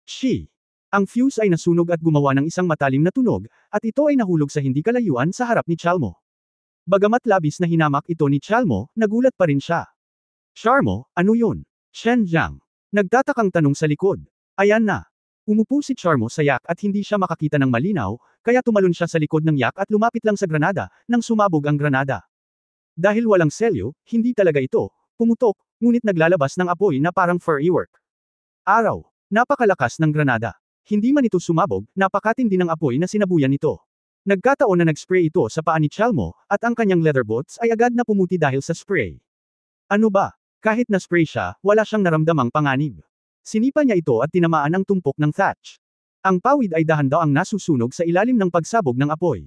Shi! Ang fuse ay nasunog at gumawa ng isang matalim na tunog, at ito ay nahulog sa hindi kalayuan sa harap ni Chalmo. Bagamat labis na hinamak ito ni Chalmo, nagulat pa rin siya. Charmo, ano yun? Shen Jiang. Nagtatakang tanong sa likod. Ayan na. Umupo si Charmo sa yak at hindi siya makakita ng malinaw, kaya tumalon siya sa likod ng yak at lumapit lang sa granada, nang sumabog ang granada. Dahil walang selyo, hindi talaga ito pumutok, ngunit naglalabas ng apoy na parang firework. Araw. Napakalakas ng granada. Hindi man ito sumabog, napakatindi ng apoy na sinabuyan nito. Nagkataon na nag-spray ito sa paa ni Chalmo, at ang kanyang leather boots ay agad na pumuti dahil sa spray. Ano ba? Kahit na-spray siya, wala siyang naramdamang panganib. Sinipa niya ito at tinamaan ang tumpok ng thatch. Ang pawid ay dahan-daang nasusunog sa ilalim ng pagsabog ng apoy.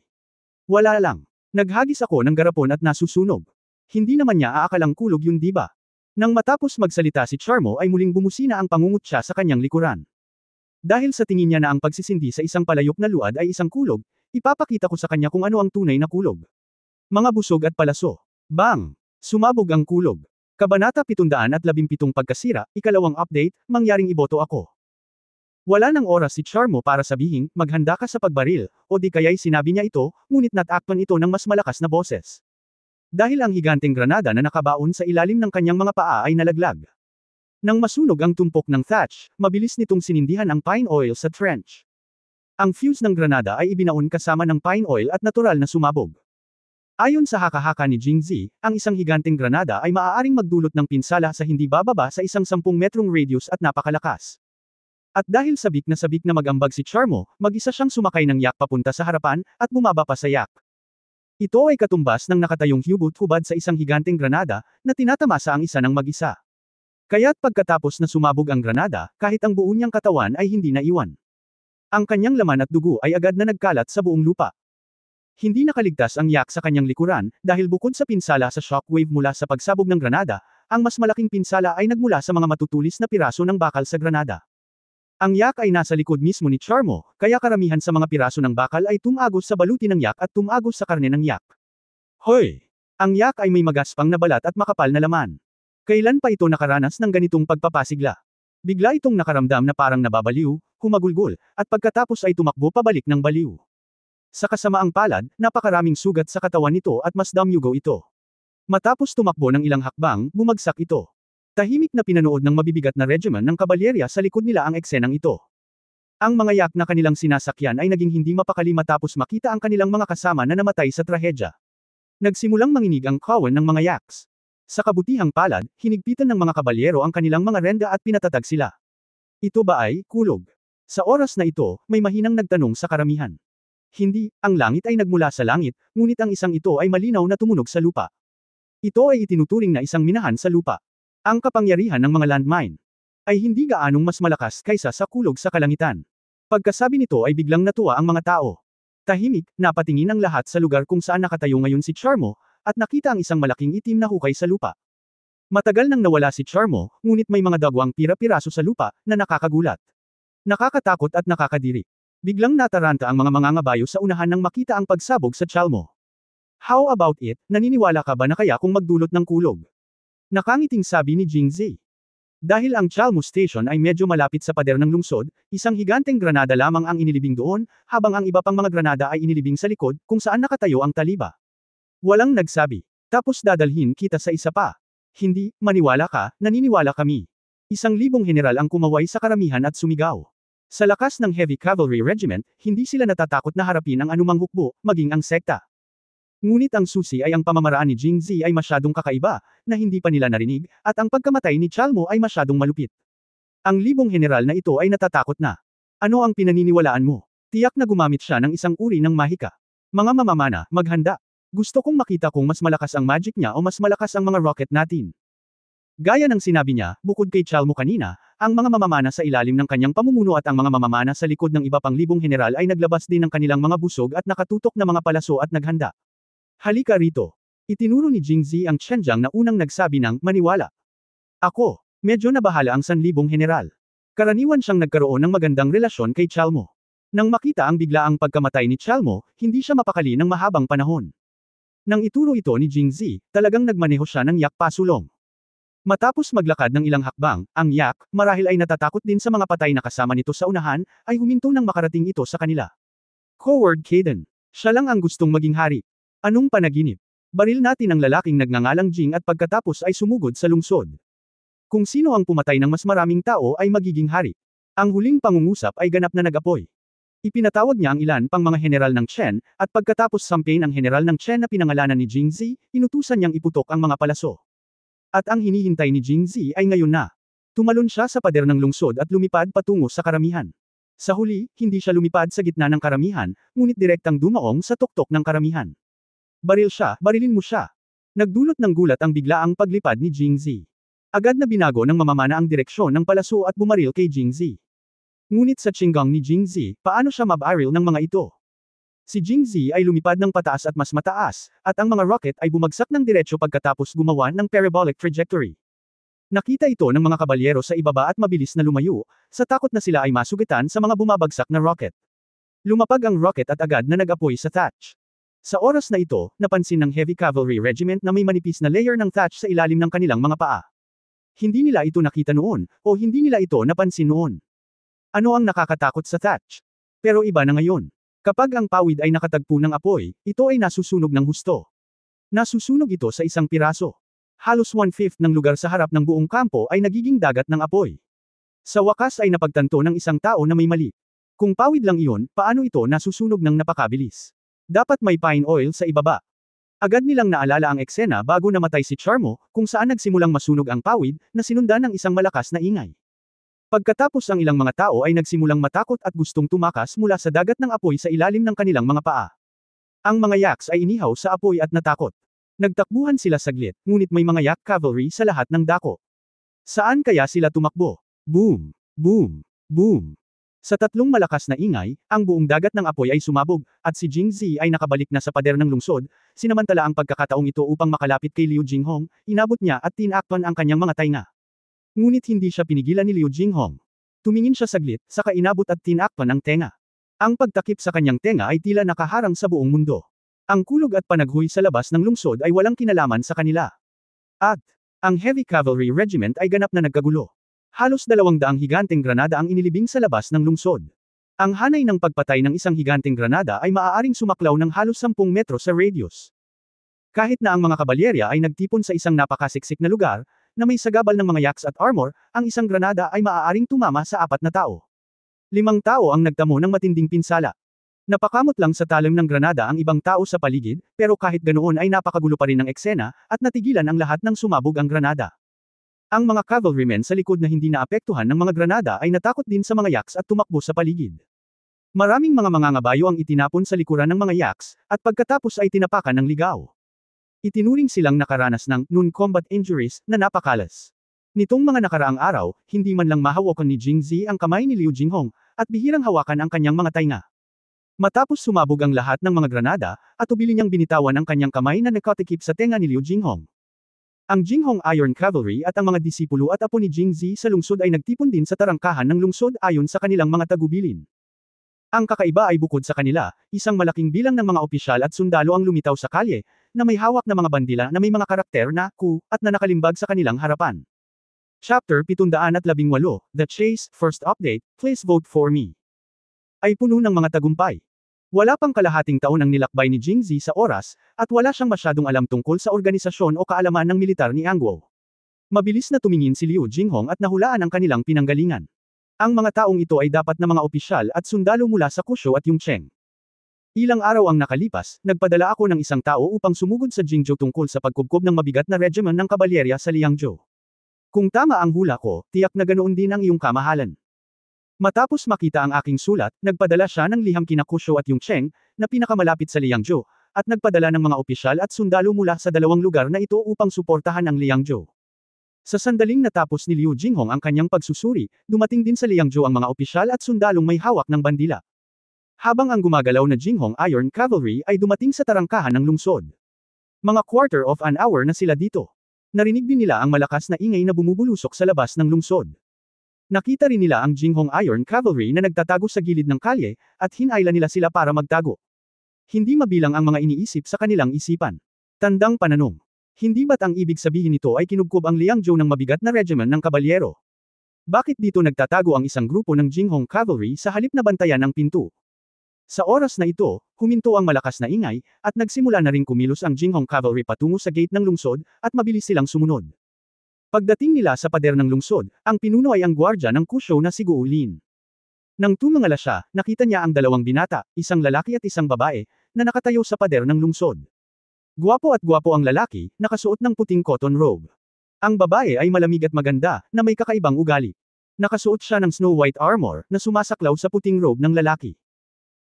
Wala lang. Naghagis ako ng garapon at nasusunog. Hindi naman niya aakalang kulog yun, diba? Nang matapos magsalita si Charmo ay muling bumusina ang pangungutya sa kanyang likuran. Dahil sa tingin niya na ang pagsisindi sa isang palayok na luad ay isang kulog, ipapakita ko sa kanya kung ano ang tunay na kulog. Mga busog at palaso. Bang! Sumabog ang kulog. Kabanata 717 Pagkasira, ikalawang update, mangyaring iboto ako. Wala nang oras si Charmo para sabihing, maghanda ka sa pagbaril, o di kaya'y sinabi niya ito, ngunit natakpan ito ng mas malakas na boses. Dahil ang higanteng granada na nakabaon sa ilalim ng kanyang mga paa ay nalaglag. Nang masunog ang tumpok ng thatch, mabilis nitong sinindihan ang pine oil sa trench. Ang fuse ng granada ay ibinaon kasama ng pine oil at natural na sumabog. Ayon sa haka-haka ni Jingzi, ang isang higanteng granada ay maaaring magdulot ng pinsala sa hindi bababa sa isang 10 metrong radius at napakalakas. At dahil sabik na mag-ambag si Charmo, mag-isa siyang sumakay ng yak papunta sa harapan, at bumaba pa sa yak. Ito ay katumbas ng nakatayong hubad sa isang higanteng granada, na tinatamasa ang isa ng mag-isa. Kaya't pagkatapos na sumabog ang granada, kahit ang buo niyang katawan ay hindi naiwan. Ang kanyang laman at dugo ay agad na nagkalat sa buong lupa. Hindi nakaligtas ang yak sa kanyang likuran, dahil bukod sa pinsala sa shockwave mula sa pagsabog ng granada, ang mas malaking pinsala ay nagmula sa mga matutulis na piraso ng bakal sa granada. Ang yak ay nasa likod mismo ni Charmo, kaya karamihan sa mga piraso ng bakal ay tumagos sa baluti ng yak at tumagos sa karne ng yak. Hoy! Ang yak ay may magaspang na balat at makapal na laman. Kailan pa ito nakaranas ng ganitong pagpapasigla? Bigla itong nakaramdam na parang nababaliw, humagulgol, at pagkatapos ay tumakbo pabalik ng baliw. Sa kasamaang palad, napakaraming sugat sa katawan nito at mas damyugo ito. Matapos tumakbo ng ilang hakbang, bumagsak ito. Tahimik na pinanood ng mabibigat na regiment ng kabalyerya sa likod nila ang eksenang ito. Ang mga yak na kanilang sinasakyan ay naging hindi mapakali matapos makita ang kanilang mga kasama na namatay sa trahedya. Nagsimulang manginig ang kawan ng mga yaks. Sa kabutihang palad, hinigpitan ng mga kabalyero ang kanilang mga renda at pinatatag sila. Ito ba ay kulog? Sa oras na ito, may mahinang nagtanong sa karamihan. Hindi, ang langit ay nagmula sa langit, ngunit ang isang ito ay malinaw na tumunog sa lupa. Ito ay itinuturing na isang minahan sa lupa. Ang kapangyarihan ng mga landmine ay hindi gaanong mas malakas kaysa sa kulog sa kalangitan. Pagkasabi nito ay biglang natuwa ang mga tao. Tahimik, napatingin ang lahat sa lugar kung saan nakatayo ngayon si Charmo, at nakita ang isang malaking itim na hukay sa lupa. Matagal nang nawala si Charmo, ngunit may mga dagwang pira-piraso sa lupa, na nakakagulat. Nakakatakot at nakakadiri. Biglang nataranta ang mga mangangabayo sa unahan nang makita ang pagsabog sa Chalmo. How about it, naniniwala ka ba na kaya kung magdulot ng kulog? Nakangiting sabi ni Jingzi. Dahil ang Chalmo Station ay medyo malapit sa pader ng lungsod, isang higanteng granada lamang ang inilibing doon, habang ang iba pang mga granada ay inilibing sa likod, kung saan nakatayo ang taliba. Walang nagsabi. Tapos dadalhin kita sa isa pa. Hindi, maniwala ka, naniniwala kami. 1,000 general ang kumaway sa karamihan at sumigaw. Sa lakas ng Heavy Cavalry Regiment, hindi sila natatakot na harapin ang anumang hukbo, maging ang sekta. Ngunit ang susi ay ang pamamaraan ni Jingzi ay masyadong kakaiba, na hindi pa nila narinig, at ang pagkamatay ni Chalmo ay masyadong malupit. Ang libong general na ito ay natatakot na. Ano ang pinaniniwalaan mo? Tiyak na gumamit siya ng isang uri ng mahika. Mga mamamana, maghanda. Gusto kong makita kung mas malakas ang magic niya o mas malakas ang mga rocket natin. Gaya ng sinabi niya, bukod kay Chalmo kanina, ang mga mamamana sa ilalim ng kanyang pamumuno at ang mga mamamana sa likod ng iba pang libong general ay naglabas din ng kanilang mga busog at nakatutok na mga palaso at naghanda. Halika rito. Itinuro ni Jingzi ang Qianjiang na unang nagsabi ng, maniwala. Ako. Medyo nabahala ang sanlibong general. Karaniwan siyang nagkaroon ng magandang relasyon kay Chalmo. Nang makita ang biglaang pagkamatay ni Chalmo, hindi siya mapakali ng mahabang panahon. Nang ituro ito ni Jingzi, talagang nagmaneho siya ng yak pasulong. Matapos maglakad ng ilang hakbang, ang yak, marahil ay natatakot din sa mga patay na kasama nito sa unahan, ay huminto nang makarating ito sa kanila. Howard Caden. Siya lang ang gustong maging hari. Anong panaginip? Baril natin ang lalaking nagngangalang Jing at pagkatapos ay sumugod sa lungsod. Kung sino ang pumatay ng mas maraming tao ay magiging hari. Ang huling pangungusap ay ganap na nag-apoy. Ipinatawag niya ang ilan pang mga general ng Chen, at pagkatapos sampain ang general ng Chen na pinangalanan ni Jingzi, inutusan niyang iputok ang mga palaso. At ang hinihintay ni Jingzi ay ngayon na. Tumalon siya sa pader ng lungsod at lumipad patungo sa karamihan. Sa huli, hindi siya lumipad sa gitna ng karamihan, ngunit direktang dumaong sa tuktok ng karamihan. Baril siya, barilin mo siya. Nagdulot ng gulat ang biglaang paglipad ni Jingzi. Agad na binago ng mamamana ang direksyon ng palaso at bumaril kay Jingzi. Ngunit sa Qinggang ni Jingzi, paano siya mabaril ng mga ito? Si Jingzi ay lumipad ng pataas at mas mataas, at ang mga rocket ay bumagsak ng diretsyo pagkatapos gumawa ng parabolic trajectory. Nakita ito ng mga kabalyero sa ibaba at mabilis na lumayo, sa takot na sila ay masugatan sa mga bumabagsak na rocket. Lumapag ang rocket at agad na nag-apoy sa thatch. Sa oras na ito, napansin ng Heavy Cavalry Regiment na may manipis na layer ng thatch sa ilalim ng kanilang mga paa. Hindi nila ito nakita noon, o hindi nila ito napansin noon. Ano ang nakakatakot sa thatch? Pero iba na ngayon. Kapag ang pawid ay nakatagpo ng apoy, ito ay nasusunog ng husto. Nasusunog ito sa isang piraso. Halos 1/5 ng lugar sa harap ng buong kampo ay nagiging dagat ng apoy. Sa wakas ay napagtanto ng isang tao na may mali. Kung pawid lang iyon, paano ito nasusunog ng napakabilis? Dapat may pine oil sa ibaba. Agad nilang naalala ang eksena bago namatay si Charmo, kung saan nagsimulang masunog ang pawid, na sinundan ng isang malakas na ingay. Pagkatapos ang ilang mga tao ay nagsimulang matakot at gustong tumakas mula sa dagat ng apoy sa ilalim ng kanilang mga paa. Ang mga yaks ay inihaw sa apoy at natakot. Nagtakbuhan sila saglit, ngunit may mga yak cavalry sa lahat ng dako. Saan kaya sila tumakbo? Boom! Boom! Boom! Sa tatlong malakas na ingay, ang buong dagat ng apoy ay sumabog, at si Jingzi ay nakabalik na sa pader ng lungsod, sinamantala ang pagkakataong ito upang makalapit kay Liu Jinghong, inabot niya at tinakpan ang kanyang mga tainga. Ngunit hindi siya pinigilan ni Liu Jinghong. Tumingin siya saglit, saka inabot at tinakpan ang tenga. Ang pagtakip sa kanyang tenga ay tila nakaharang sa buong mundo. Ang kulog at panaghoy sa labas ng lungsod ay walang kinalaman sa kanila. At, ang Heavy Cavalry Regiment ay ganap na nagkagulo. Halos 200 higanteng granada ang inilibing sa labas ng lungsod. Ang hanay ng pagpatay ng isang higanteng granada ay maaaring sumaklaw ng halos 10 metro sa radius. Kahit na ang mga kabalyerya ay nagtipon sa isang napakasiksik na lugar, na may sagabal ng mga yaks at armor, ang isang granada ay maaaring tumama sa 4 na tao. 5 tao ang nagtamo ng matinding pinsala. Napakamot lang sa talim ng granada ang ibang tao sa paligid, pero kahit ganoon ay napakagulo pa rin ang eksena, at natigilan ang lahat ng sumabog ang granada. Ang mga cavalrymen sa likod na hindi naapektuhan ng mga granada ay natakot din sa mga yaks at tumakbo sa paligid. Maraming mga mangangabayo ang itinapon sa likuran ng mga yaks, at pagkatapos ay tinapakan ng ligaw. Itinuring silang nakaranas ng non-combat injuries na napakalas. Nitong mga nakaraang araw, hindi man lang mahawakan ni Jingzi ang kamay ni Liu Jinghong, at bihirang hawakan ang kanyang mga tainga. Matapos sumabog ang lahat ng mga granada, at ubili niyang binitawan ang kanyang kamay na nakatikip sa tenga ni Liu Jinghong. Ang Jinghong Iron Cavalry at ang mga disipulo at apo ni Jingzi sa lungsod ay nagtipon din sa tarangkahan ng lungsod ayon sa kanilang mga tagubilin. Ang kakaiba ay bukod sa kanila, isang malaking bilang ng mga opisyal at sundalo ang lumitaw sa kalye, na may hawak na mga bandila na may mga karakter na ku at na nakalimbag sa kanilang harapan. Chapter 718, The Chase, First Update, Please vote for me. Ay puno ng mga tagumpay. Wala pang kalahating taon ang nilakbay ni Jingzi sa oras, at wala siyang masyadong alam tungkol sa organisasyon o kaalaman ng militar ni Angguo. Mabilis na tumingin si Liu Jinghong at nahulaan ang kanilang pinanggalingan. Ang mga taong ito ay dapat na mga opisyal at sundalo mula sa Kusho at Yongcheng. Ilang araw ang nakalipas, nagpadala ako ng isang tao upang sumugod sa Jingzhou tungkol sa pagkubkob ng mabigat na regiment ng kabalyerya sa Liangzhou. Kung tama ang hula ko, tiyak na ganoon din ang iyong kamahalan. Matapos makita ang aking sulat, nagpadala siya ng liham kina Kusho at Yongcheng, na pinakamalapit sa Liangzhou, at nagpadala ng mga opisyal at sundalo mula sa dalawang lugar na ito upang suportahan ang Liangzhou. Sa sandaling natapos ni Liu Jinghong ang kanyang pagsusuri, dumating din sa Liangzhou ang mga opisyal at sundalong may hawak ng bandila. Habang ang gumagalaw na Jinghong Iron Cavalry ay dumating sa tarangkahan ng lungsod. Mga quarter of an hour na sila dito. Narinig din nila ang malakas na ingay na bumubulusok sa labas ng lungsod. Nakita rin nila ang Jinghong Iron Cavalry na nagtatago sa gilid ng kalye, at hinayla nila sila para magtago. Hindi mabilang ang mga iniisip sa kanilang isipan. Tandang pananong. Hindi ba't ang ibig sabihin nito ay kinubkob ang Liangzhou ng mabigat na regiment ng kabalyero? Bakit dito nagtatago ang isang grupo ng Jinghong Cavalry sa halip na bantayan ang pinto? Sa oras na ito, huminto ang malakas na ingay, at nagsimula na ring kumilos ang Jinghong Cavalry patungo sa gate ng lungsod, at mabilis silang sumunod. Pagdating nila sa pader ng lungsod, ang pinuno ay ang gwardya ng Kushou na si Guo Lin. Nang tumingala siya, nakita niya ang dalawang binata, isang lalaki at isang babae, na nakatayo sa pader ng lungsod. Gwapo at gwapo ang lalaki, nakasuot ng puting cotton robe. Ang babae ay malamig at maganda, na may kakaibang ugali. Nakasuot siya ng snow white armor, na sumasaklaw sa puting robe ng lalaki.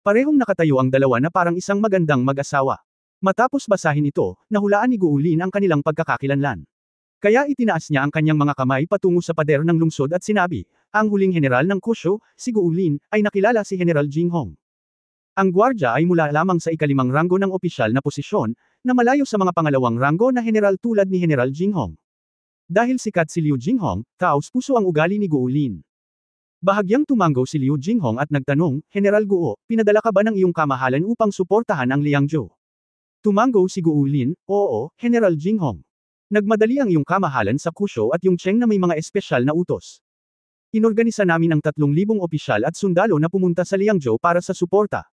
Parehong nakatayo ang dalawa na parang isang magandang mag-asawa. Matapos basahin ito, nahulaan ni Guo Lin ang kanilang pagkakakilanlan. Kaya itinaas niya ang kanyang mga kamay patungo sa pader ng lungsod at sinabi, ang huling general ng Kushou, si Guo Lin, ay nakilala si General Jinghong. Ang gwardya ay mula lamang sa ikalimang ranggo ng opisyal na posisyon, na malayo sa mga pangalawang ranggo na general tulad ni General Jinghong. Dahil sikat si Liu Jinghong, taos puso ang ugali ni Guo Lin. Bahagyang tumango si Liu Jinghong at nagtanong, General Guo, pinadala ka ba ng iyong kamahalan upang suportahan ang Liangzhou? Tumango si Guo Lin, oo, General Jinghong. Nagmadali ang iyong kamahalan sa Kushou at yung Cheng na may mga espesyal na utos. Inorganisa namin ang 3,000 opisyal at sundalo na pumunta sa Liangzhou para sa suporta.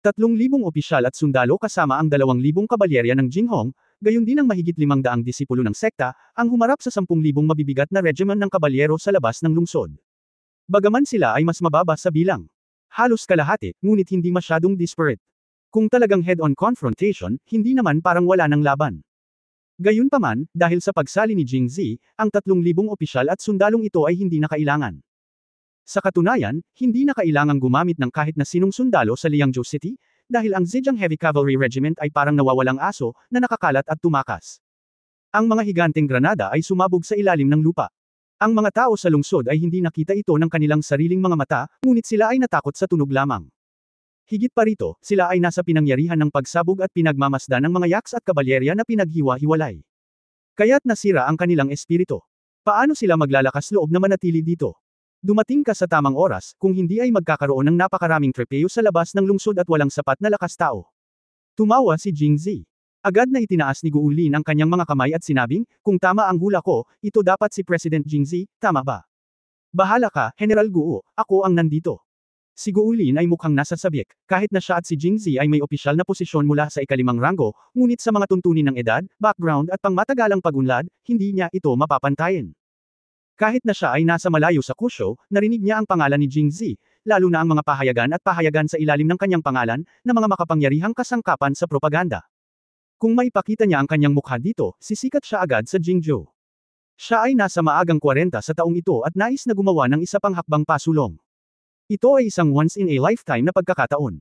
3,000 opisyal at sundalo kasama ang 2,000 kabalyerya ng Jinghong, gayon din ang mahigit 500 disipulo ng sekta, ang humarap sa 10,000 mabibigat na regiment ng kabalyero sa labas ng lungsod. Bagaman sila ay mas mababa sa bilang. Halos kalahati, ngunit hindi masyadong disparate. Kung talagang head-on confrontation, hindi naman parang wala ng laban. Gayunpaman, dahil sa pagsali ni Jing Zi, ang 3,000 opisyal at sundalong ito ay hindi na kailangan. Sa katunayan, hindi na kailangang gumamit ng kahit na sinong sundalo sa Liangzhou City, dahil ang Zhejiang Heavy Cavalry Regiment ay parang nawawalang aso, na nakakalat at tumakas. Ang mga higanteng granada ay sumabog sa ilalim ng lupa. Ang mga tao sa lungsod ay hindi nakita ito ng kanilang sariling mga mata, ngunit sila ay natakot sa tunog lamang. Higit pa rito, sila ay nasa pinangyarihan ng pagsabog at pinagmamasdan ng mga yaks at kabalyerya na pinaghiwa-hiwalay. Kaya't nasira ang kanilang espiritu. Paano sila maglalakas loob na manatili dito? Dumating ka sa tamang oras, kung hindi ay magkakaroon ng napakaraming trepeo sa labas ng lungsod at walang sapat na lakas tao. Tumawa si Jing Zi. Agad na itinaas ni Guo Lin ang kanyang mga kamay at sinabing, kung tama ang hula ko, ito dapat si President Jing Zi, tama ba? Bahala ka, General Guo, ako ang nandito. Si Guo Lin ay mukhang nasa sabik, kahit na siya at si Jing Zi ay may opisyal na posisyon mula sa ikalimang ranggo, ngunit sa mga tuntunin ng edad, background at pangmatagalang pagunlad, hindi niya ito mapapantayin. Kahit na siya ay nasa malayo sa Kushou, narinig niya ang pangalan ni Jing Zi, lalo na ang mga pahayagan at pahayagan sa ilalim ng kanyang pangalan, na mga makapangyarihang kasangkapan sa propaganda. Kung maipakita niya ang kanyang mukha dito, sisikat siya agad sa Jingzhou. Siya ay nasa maagang 40 sa taong ito at nais na gumawa ng isa pang hakbang pasulong. Ito ay isang once-in-a-lifetime na pagkakataon.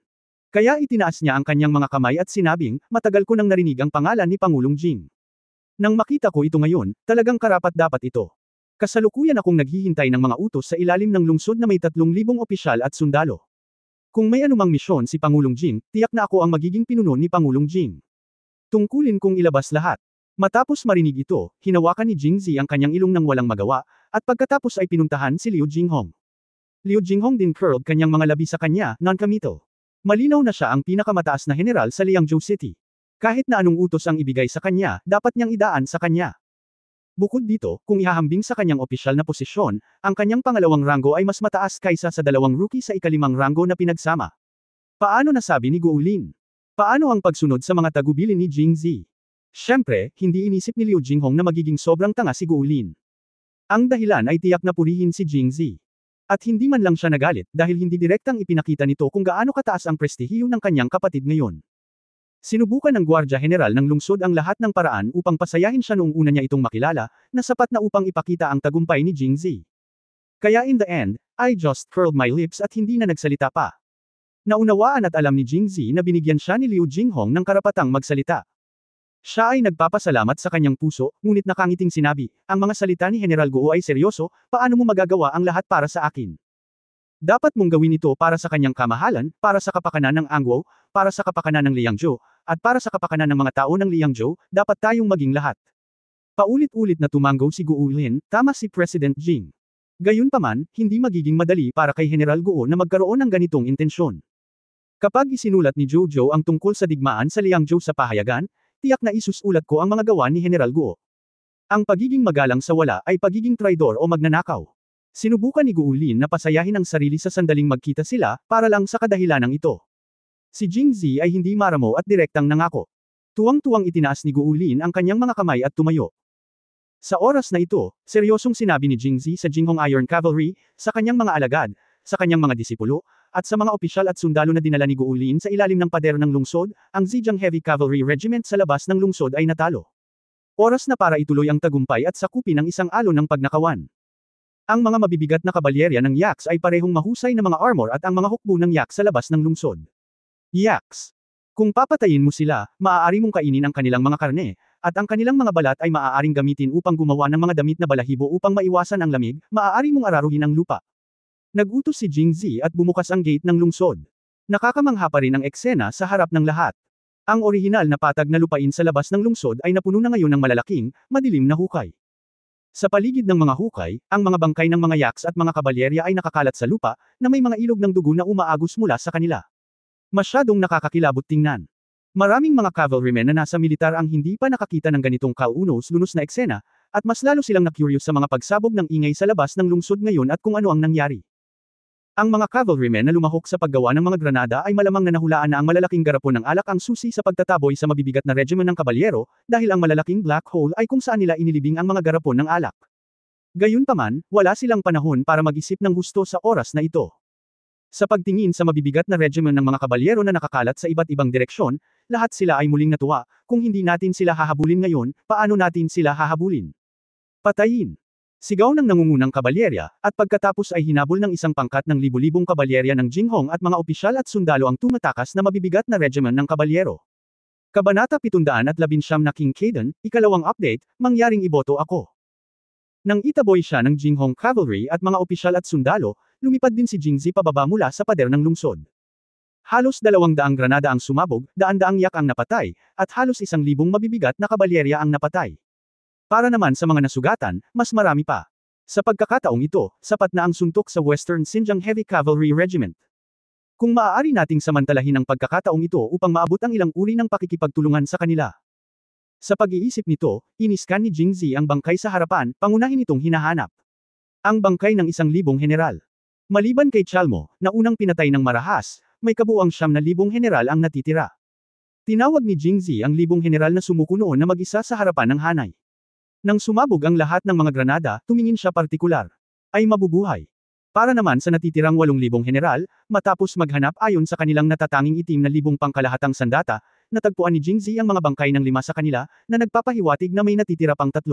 Kaya itinaas niya ang kanyang mga kamay at sinabing, matagal ko nang narinig ang pangalan ni Pangulong Jing. Nang makita ko ito ngayon, talagang karapat-dapat ito. Kasalukuyan akong naghihintay ng mga utos sa ilalim ng lungsod na may 3,000 opisyal at sundalo. Kung may anumang misyon si Pangulong Jing, tiyak na ako ang magiging pinuno ni Pangulong Jing. Tungkulin kong ilabas lahat. Matapos marinig ito, hinawakan ni Jing Zi ang kanyang ilong nang walang magawa, at pagkatapos ay pinuntahan si Liu Jinghong. Liu Jinghong din curled kanyang mga labi sa kanya, non-committal. Malinaw na siya ang pinakamataas na general sa Liangzhou City. Kahit na anong utos ang ibigay sa kanya, dapat niyang idaan sa kanya. Bukod dito, kung ihahambing sa kanyang opisyal na posisyon, ang kanyang pangalawang ranggo ay mas mataas kaysa sa dalawang rookie sa ikalimang ranggo na pinagsama. Paano nasabi ni Guo Lin? Paano ang pagsunod sa mga tagubilin ni Jing Zi? Siyempre, hindi inisip ni Liu Jinghong na magiging sobrang tanga si Guo Lin. Ang dahilan ay tiyak na purihin si Jing Zi. At hindi man lang siya nagalit dahil hindi direktang ipinakita nito kung gaano kataas ang prestihiyo ng kanyang kapatid ngayon. Sinubukan ng Gwardya General ng lungsod ang lahat ng paraan upang pasayahin siya noong una niya itong makilala, na sapat na upang ipakita ang tagumpay ni Jing Zi. Kaya in the end, I just curled my lips at hindi na nagsalita pa. Naunawaan at alam ni Jing Zi na binigyan siya ni Liu Jinghong ng karapatang magsalita. Siya ay nagpapasalamat sa kanyang puso, ngunit nakangiting sinabi, ang mga salita ni General Guo ay seryoso, paano mo magagawa ang lahat para sa akin? Dapat mong gawin ito para sa kanyang kamahalan, para sa kapakanan ng Angguo, para sa kapakanan ng Liangzhou, at para sa kapakanan ng mga tao ng Liangzhou, dapat tayong maging lahat. Paulit-ulit na tumango si Guo Lin, tama si President Jing. Gayunpaman, hindi magiging madali para kay General Guo na magkaroon ng ganitong intensyon. Kapag isinulat ni Jojo ang tungkol sa digmaan sa Liangzhou sa pahayagan, tiyak na isusulat ko ang mga gawa ni General Guo. Ang pagiging magalang sa wala ay pagiging traidor o magnanakaw. Sinubukan ni Guo Lin na pasayahin ang sarili sa sandaling magkita sila, para lang sa kadahilanang ito. Si Jingzi ay hindi maramo at direktang nangako. Tuwang-tuwang itinaas ni Guo Lin ang kanyang mga kamay at tumayo. Sa oras na ito, seryosong sinabi ni Jingzi sa Jinghong Iron Cavalry, sa kanyang mga alagad, sa kanyang mga disipulo, at sa mga opisyal at sundalo na dinala ni Guo Lin sa ilalim ng pader ng lungsod, ang Zhejiang Heavy Cavalry Regiment sa labas ng lungsod ay natalo. Oras na para ituloy ang tagumpay at sakupin ang isang alon ng pagnakawan. Ang mga mabibigat na kabalyerya ng Yaks ay parehong mahusay na mga armor at ang mga hukbo ng Yaks sa labas ng lungsod. Yaks. Kung papatayin mo sila, maaari mong kainin ang kanilang mga karne, at ang kanilang mga balat ay maaaring gamitin upang gumawa ng mga damit na balahibo upang maiwasan ang lamig, maaari mong araruhin ang lupa. Nagutos si Jingzi at bumukas ang gate ng lungsod. Nakakamangha pa rin ang eksena sa harap ng lahat. Ang orihinal na patag na lupain sa labas ng lungsod ay napuno na ngayon ng malalaking, madilim na hukay. Sa paligid ng mga hukay, ang mga bangkay ng mga Yaks at mga kabalyerya ay nakakalat sa lupa, na may mga ilog ng dugo na umaagos mula sa kanila. Masyadong nakakakilabot tingnan. Maraming mga cavalrymen na nasa militar ang hindi pa nakakita ng ganitong kaunos-lunos na eksena, at mas lalo silang na-curious sa mga pagsabog ng ingay sa labas ng lungsod ngayon at kung ano ang nangyari. Ang mga cavalrymen na lumahok sa paggawa ng mga granada ay malamang na nahulaan na ang malalaking garapon ng alak ang susi sa pagtataboy sa mabibigat na regiment ng kabalyero, dahil ang malalaking black hole ay kung saan nila inilibing ang mga garapon ng alak. Gayunpaman, wala silang panahon para mag-isip ng husto sa oras na ito. Sa pagtingin sa mabibigat na regiment ng mga kabalyero na nakakalat sa iba't ibang direksyon, lahat sila ay muling natuwa, kung hindi natin sila hahabulin ngayon, paano natin sila hahabulin? Patayin! Sigaw ng nangungunang kabalyerya, at pagkatapos ay hinabol ng isang pangkat ng libu-libong kabalyerya ng Jinghong at mga opisyal at sundalo ang tumatakas na mabibigat na regiment ng kabalyero. Kabanata 719 na King Caden, ikalawang update, mangyaring iboto ako. Nang itaboy siya ng Jinghong Cavalry at mga opisyal at sundalo, lumipad din si Jingzi pababa mula sa pader ng lungsod. Halos 200 granada ang sumabog, daan-daang yak ang napatay, at halos 1,000 mabibigat na kabalyerya ang napatay. Para naman sa mga nasugatan, mas marami pa. Sa pagkakataong ito, sapat na ang suntok sa Western Xinjiang Heavy Cavalry Regiment. Kung maaari nating samantalahin ang pagkakataong ito upang maabot ang ilang uri ng pakikipagtulungan sa kanila. Sa pag-iisip nito, iniskan ni Jingzi ang bangkay sa harapan, pangunahin itong hinahanap. Ang bangkay ng 1,000 general. Maliban kay Chalmo, na unang pinatay ng marahas, may kabuuang 9,000 general ang natitira. Tinawag ni Jingzi ang 1,000 general na sumuko noon na mag-isa sa harapan ng hanay. Nang sumabog ang lahat ng mga granada, tumingin siya partikular. Ay mabubuhay. Para naman sa natitirang 8,000 general, matapos maghanap ayon sa kanilang natatanging itim na 1,000 pangkalahatang sandata, natagpuan ni Jingzi ang mga bangkay ng 5 sa kanila, na nagpapahiwatig na may natitira pang 3.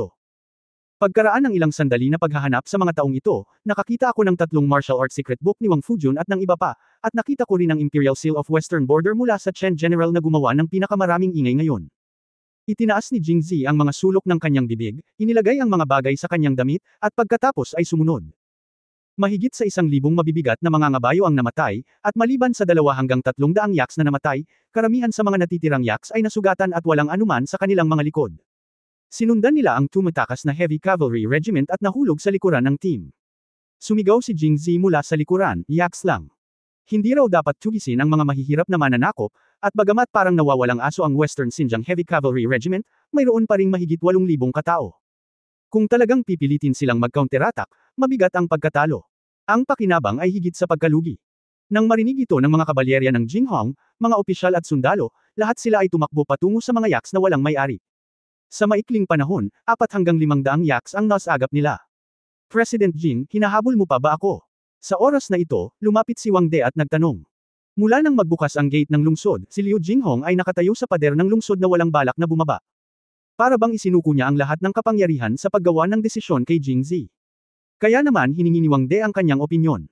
Pagkaraan ng ilang sandali na paghahanap sa mga taong ito, nakakita ako ng 3 martial art secret book ni Wang Fujun at ng iba pa, at nakita ko rin ang Imperial Seal of Western Border mula sa Chen General na gumawa ng pinakamaraming ingay ngayon. Itinaas ni Jingzi ang mga sulok ng kanyang bibig, inilagay ang mga bagay sa kanyang damit, at pagkatapos ay sumunod. Mahigit sa 1,000 mabibigat na mga ngabayo ang namatay, at maliban sa 2 hanggang 300 Yaks na namatay, karamihan sa mga natitirang Yaks ay nasugatan at walang anuman sa kanilang mga likod. Sinundan nila ang tumatakas na Heavy Cavalry Regiment at nahulog sa likuran ng team. Sumigaw si Jingzi mula sa likuran, Yaks lang. Hindi raw dapat tugisin ang mga mahihirap na mananakop, at bagamat parang nawawalang aso ang Western Xinjiang Heavy Cavalry Regiment, mayroon pa ring mahigit 8,000 katao. Kung talagang pipilitin silang mag-counterattack, mabigat ang pagkatalo. Ang pakinabang ay higit sa pagkalugi. Nang marinig ito ng mga kabalyerya ng Jinghong, mga opisyal at sundalo, lahat sila ay tumakbo patungo sa mga Yaks na walang may-ari. Sa maikling panahon, 4 hanggang 500 Yaks ang nasagap nila. President Jing, hinahabol mo pa ba ako? Sa oras na ito, lumapit si Wang De at nagtanong. Mula nang magbukas ang gate ng lungsod, si Liu Jinghong ay nakatayo sa pader ng lungsod na walang balak na bumaba. Para bang isinuko niya ang lahat ng kapangyarihan sa paggawa ng desisyon kay Jingzi. Kaya naman hiningi ni Wang De ang kanyang opinyon.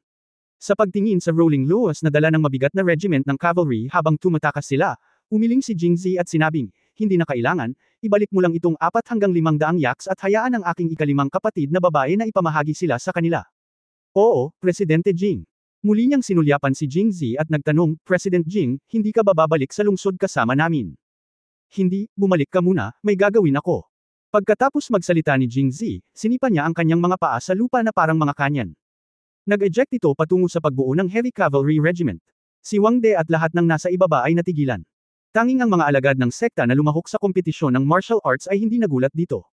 Sa pagtingin sa rolling luwas na dala ng mabigat na regiment ng cavalry habang tumatakas sila, umiling si Jingzi at sinabing, hindi na kailangan, ibalik mo lang itong 4 hanggang 500 yaks at hayaan ang aking ikalimang kapatid na babae na ipamahagi sila sa kanila. Oo, Presidente Jing. Muli niyang sinulyapan si Jing Zi at nagtanong, President Jing, hindi ka ba babalik sa lungsod kasama namin? Hindi, bumalik ka muna, may gagawin ako. Pagkatapos magsalita ni Jing Zi, sinipa niya ang kanyang mga paa sa lupa na parang mga kanyan. Nag-eject ito patungo sa pagbuo ng Heavy Cavalry Regiment. Si Wang De at lahat ng nasa ibaba ay natigilan. Tanging ang mga alagad ng sekta na lumahok sa kompetisyon ng martial arts ay hindi nagulat dito.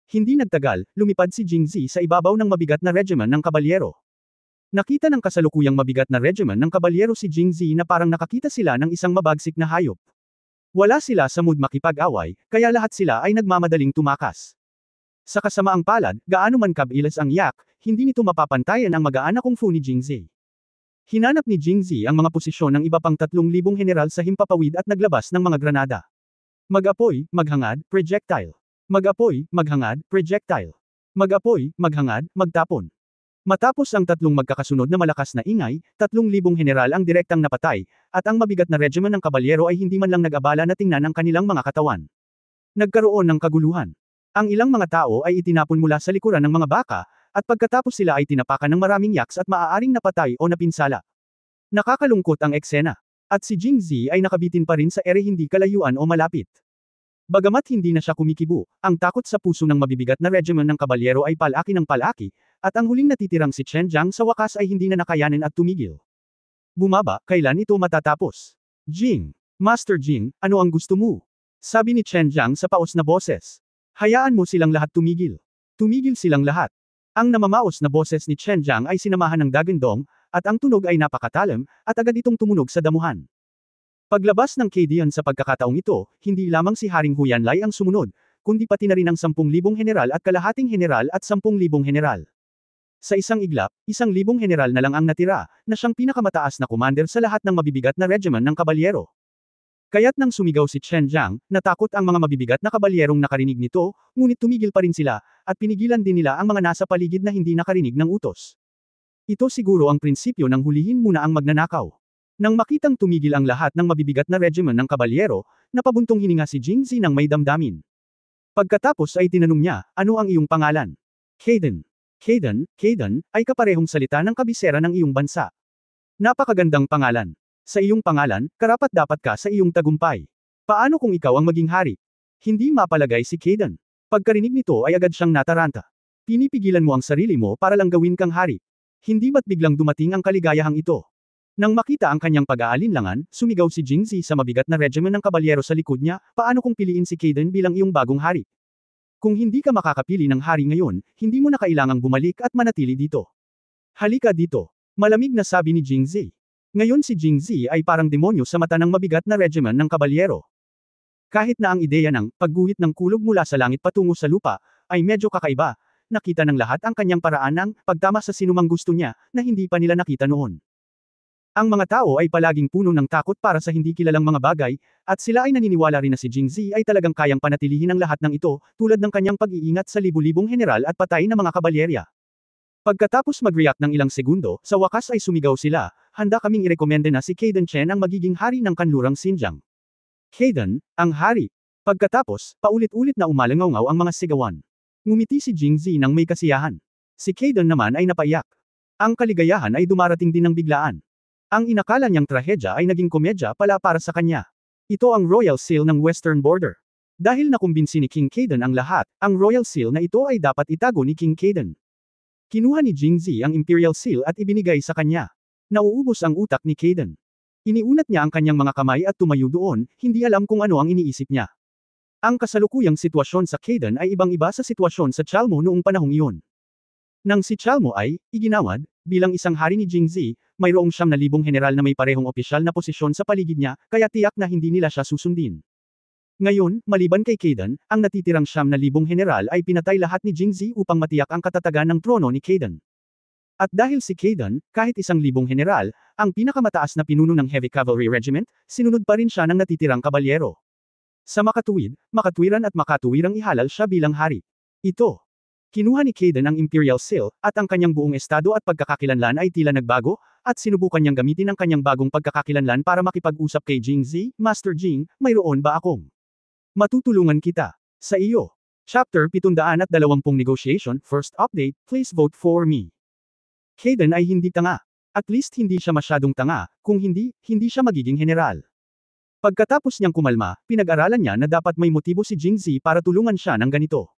Hindi nagtagal, lumipad si Jing Zi sa ibabaw ng mabigat na regiment ng kabalyero. Nakita ng kasalukuyang mabigat na regiment ng kabalyero si Jing Zi na parang nakakita sila ng isang mabagsik na hayop. Wala sila sa mood makipag-away, kaya lahat sila ay nagmamadaling tumakas. Sa kasamaang palad, gaano man kabilis ang yak, hindi nito mapapantayan ang magaan na kung fu ni Jing Zi. Hinanap ni Jing Zi ang mga posisyon ng iba pang 3,000 general sa himpapawid at naglabas ng mga granada. Mag-apoy, maghangad, projectile. Mag-apoy, maghangad, projectile. Mag-apoy, maghangad, magtapon. Matapos ang 3 magkakasunod na malakas na ingay, 3,000 general ang direktang napatay, at ang mabigat na regiment ng kabalyero ay hindi man lang nag-abala na tingnan ang kanilang mga katawan. Nagkaroon ng kaguluhan. Ang ilang mga tao ay itinapon mula sa likuran ng mga baka, at pagkatapos sila ay tinapakan ng maraming yaks at maaaring napatay o napinsala. Nakakalungkot ang eksena. At si Jing Zi ay nakabitin pa rin sa ere hindi kalayuan o malapit. Bagamat hindi na siya kumikibo, ang takot sa puso ng mabibigat na regiment ng kabalyero ay palaki ng palaki, at ang huling natitirang si Chen Jiang sa wakas ay hindi na nakayanin at tumigil. Bumaba, kailan ito matatapos? Jing, Master Jing, ano ang gusto mo? Sabi ni Chen Jiang sa paos na boses. Hayaan mo silang lahat tumigil. Tumigil silang lahat. Ang namamaos na boses ni Chen Jiang ay sinamahan ng dagandong, at ang tunog ay napakatalim, at agad itong tumunog sa damuhan. Paglabas ng Kadian sa pagkakataong ito, hindi lamang si Haring Huyanlai ang sumunod, kundi pati na rin ang 10,000 general at kalahating general at 10,000 general. Sa isang iglap, 1,000 general na lang ang natira, na siyang pinakamataas na commander sa lahat ng mabibigat na regiment ng kabalyero. Kaya't nang sumigaw si Chen Jiang, natakot ang mga mabibigat na kabalyerong nakarinig nito, ngunit tumigil pa rin sila, at pinigilan din nila ang mga nasa paligid na hindi nakarinig ng utos. Ito siguro ang prinsipyo ng hulihin muna ang magnanakaw. Nang makitang tumigil ang lahat ng mabibigat na regiment ng kabalyero, napabuntong hininga si Jing Zi ng may damdamin. Pagkatapos ay tinanong niya, ano ang iyong pangalan? Kaden. Kaden, ay kaparehong salita ng kabisera ng iyong bansa. Napakagandang pangalan. Sa iyong pangalan, karapat-dapat ka sa iyong tagumpay. Paano kung ikaw ang maging hari? Hindi mapalagay si Kaden. Pagkarinig nito ay agad siyang nataranta. Pinipigilan mo ang sarili mo para lang gawin kang hari. Hindi ba't biglang dumating ang kaligayahang ito? Nang makita ang kanyang pag-aalinlangan, sumigaw si Jing Zi sa mabigat na regiment ng kabalyero sa likod niya, paano kung piliin si Kaden bilang iyong bagong hari? Kung hindi ka makakapili ng hari ngayon, hindi mo na kailangang bumalik at manatili dito. Halika dito. Malamig na sabi ni Jing Zi. Ngayon si Jing Zi ay parang demonyo sa mata ng mabigat na regiment ng kabalyero. Kahit na ang ideya ng pagguhit ng kulog mula sa langit patungo sa lupa ay medyo kakaiba, nakita ng lahat ang kanyang paraan ng pagtama sa sinumang gusto niya na hindi pa nila nakita noon. Ang mga tao ay palaging puno ng takot para sa hindi kilalang mga bagay, at sila ay naniniwala rin na si Jing Zi ay talagang kayang panatilihin ang lahat ng ito, tulad ng kanyang pag-iingat sa libu-libong general at patay na mga kabalyerya. Pagkatapos mag-react ng ilang segundo, sa wakas ay sumigaw sila, handa kaming irekomenda na si Kaden Chen ang magiging hari ng kanlurang Xinjiang. Kaden, ang hari. Pagkatapos, paulit-ulit na umalangaw ang mga sigawan. Ngumiti si Jing Zi nang may kasiyahan. Si Kaden naman ay napaiyak. Ang kaligayahan ay dumarating din ng biglaan. Ang inakala niyang trahedya ay naging komedya pala para sa kanya. Ito ang Royal Seal ng Western Border. Dahil nakumbinsi ni King Kaden ang lahat, ang Royal Seal na ito ay dapat itago ni King Kaden. Kinuha ni Jing Zi ang Imperial Seal at ibinigay sa kanya. Nauubos ang utak ni Kaden. Iniunat niya ang kanyang mga kamay at tumayo doon, hindi alam kung ano ang iniisip niya. Ang kasalukuyang sitwasyon sa Kaden ay ibang-iba sa sitwasyon sa Chalmo noong panahong iyon. Nang si Chalmo ay, iginawad, bilang isang hari ni Jing Zi, mayroong 9,000 general na may parehong opisyal na posisyon sa paligid niya, kaya tiyak na hindi nila siya susundin. Ngayon, maliban kay Kaden, ang natitirang 9,000 general ay pinatay lahat ni Jing Zi upang matiyak ang katatagan ng trono ni Kaden. At dahil si Kaden, kahit 1,000 general, ang pinakamataas na pinuno ng Heavy Cavalry Regiment, sinunod pa rin siya ng natitirang kabalyero. Sa makatuwid, makatwiran at makatuwirang ihalal siya bilang hari. Ito. Kinuha ni Kaden ang Imperial Seal, at ang kanyang buong estado at pagkakakilanlan ay tila nagbago, at sinubukan niyang gamitin ang kanyang bagong pagkakakilanlan para makipag-usap kay Jing Zi, Master Jing, mayroon ba akong matutulungan kita? Sa iyo. Chapter 720 Negotiation, First Update, please vote for me. Kaden ay hindi tanga. At least hindi siya masyadong tanga, kung hindi, hindi siya magiging general. Pagkatapos niyang kumalma, pinag-aralan niya na dapat may motibo si Jingzi para tulungan siya ng ganito.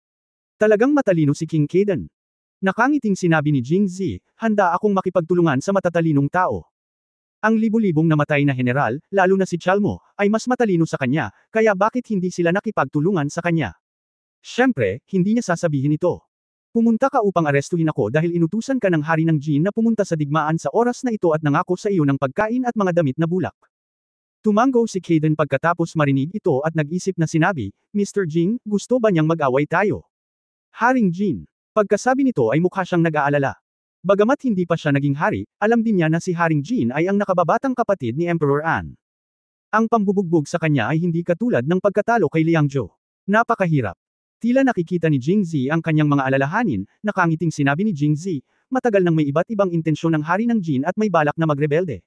Talagang matalino si King Kaden. Nakangiting sinabi ni Jingzi, handa akong makipagtulungan sa matatalinong tao. Ang libu-libong namatay na general, lalo na si Chalmo, ay mas matalino sa kanya, kaya bakit hindi sila nakipagtulungan sa kanya? Siyempre, hindi niya sasabihin ito. Pumunta ka upang arestuhin ako dahil inutusan ka ng hari ng Jin na pumunta sa digmaan sa oras na ito at nangako sa iyo ng pagkain at mga damit na bulak. Tumango si Kaden pagkatapos marinig ito at nag-isip na sinabi, Mr. Jing, gusto ba niyang mag-away tayo? Haring Jin. Pagkasabi nito ay mukha siyang nag-aalala. Bagamat hindi pa siya naging hari, alam din niya na si Haring Jin ay ang nakababatang kapatid ni Emperor An. Ang pambubugbog sa kanya ay hindi katulad ng pagkatalo kay Liangzhou. Napakahirap. Tila nakikita ni Jingzi ang kanyang mga alalahanin, nakangiting sinabi ni Jingzi, matagal nang may iba't ibang intensyon ng hari ng Jin at may balak na magrebelde.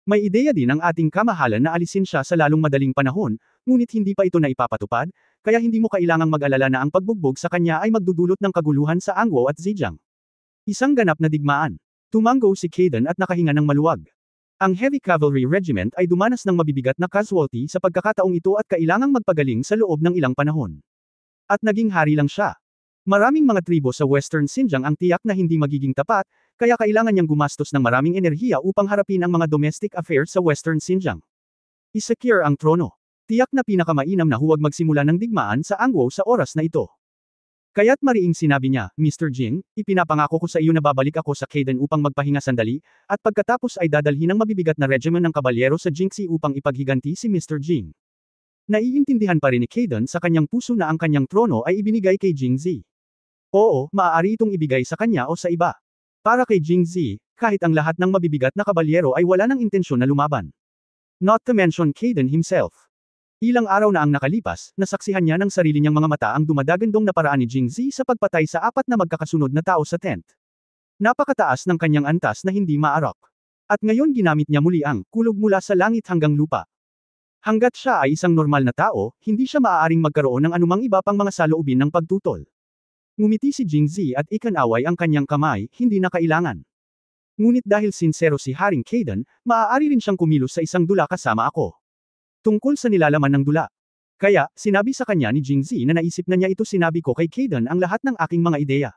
May ideya din ang ating kamahalan na alisin siya sa lalong madaling panahon, ngunit hindi pa ito na ipapatupad, kaya hindi mo kailangang mag-alala na ang pagbugbog sa kanya ay magdudulot ng kaguluhan sa Angwo at Zhejiang. Isang ganap na digmaan. Tumango si Kaden at nakahinga ng maluwag. Ang Heavy Cavalry Regiment ay dumanas ng mabibigat na casualty sa pagkakataong ito at kailangang magpagaling sa loob ng ilang panahon. At naging hari lang siya. Maraming mga tribo sa Western Xinjiang ang tiyak na hindi magiging tapat, kaya kailangan niyang gumastos ng maraming enerhiya upang harapin ang mga domestic affairs sa Western Xinjiang. I-secure ang trono. Tiyak na pinakamainam na huwag magsimula ng digmaan sa Angwo sa oras na ito. Kaya't mariing sinabi niya, Mr. Jing, ipinapangako ko sa iyo na babalik ako sa Kaden upang magpahinga sandali, at pagkatapos ay dadalhin ng mabibigat na regiment ng kabalyero sa Jingxi upang ipaghiganti si Mr. Jing. Naiintindihan pa rin ni Kaden sa kanyang puso na ang kanyang trono ay ibinigay kay Jingzi. Oo, maaari itong ibigay sa kanya o sa iba. Para kay Jingzi, kahit ang lahat ng mabibigat na kabalyero ay wala ng intensyon na lumaban. Not to mention Kaden himself. Ilang araw na ang nakalipas, nasaksihan niya ng sarili niyang mga mata ang dumadagandong na paraan ni Jingzi sa pagpatay sa 4 na magkakasunod na tao sa tent. Napakataas ng kanyang antas na hindi maarok. At ngayon ginamit niya muli ang kulog mula sa langit hanggang lupa. Hanggat siya ay isang normal na tao, hindi siya maaaring magkaroon ng anumang iba pang mga saloobin ng pagtutol. Ngumiti si Jingzi at ikanaway ang kanyang kamay, hindi na kailangan. Ngunit dahil sinsero si Haring Kaden, maaari rin siyang kumilos sa isang dula kasama ako. Tungkol sa nilalaman ng dula. Kaya, sinabi sa kanya ni Jingzi na naisip na niya ito sinabi ko kay Kaden ang lahat ng aking mga ideya.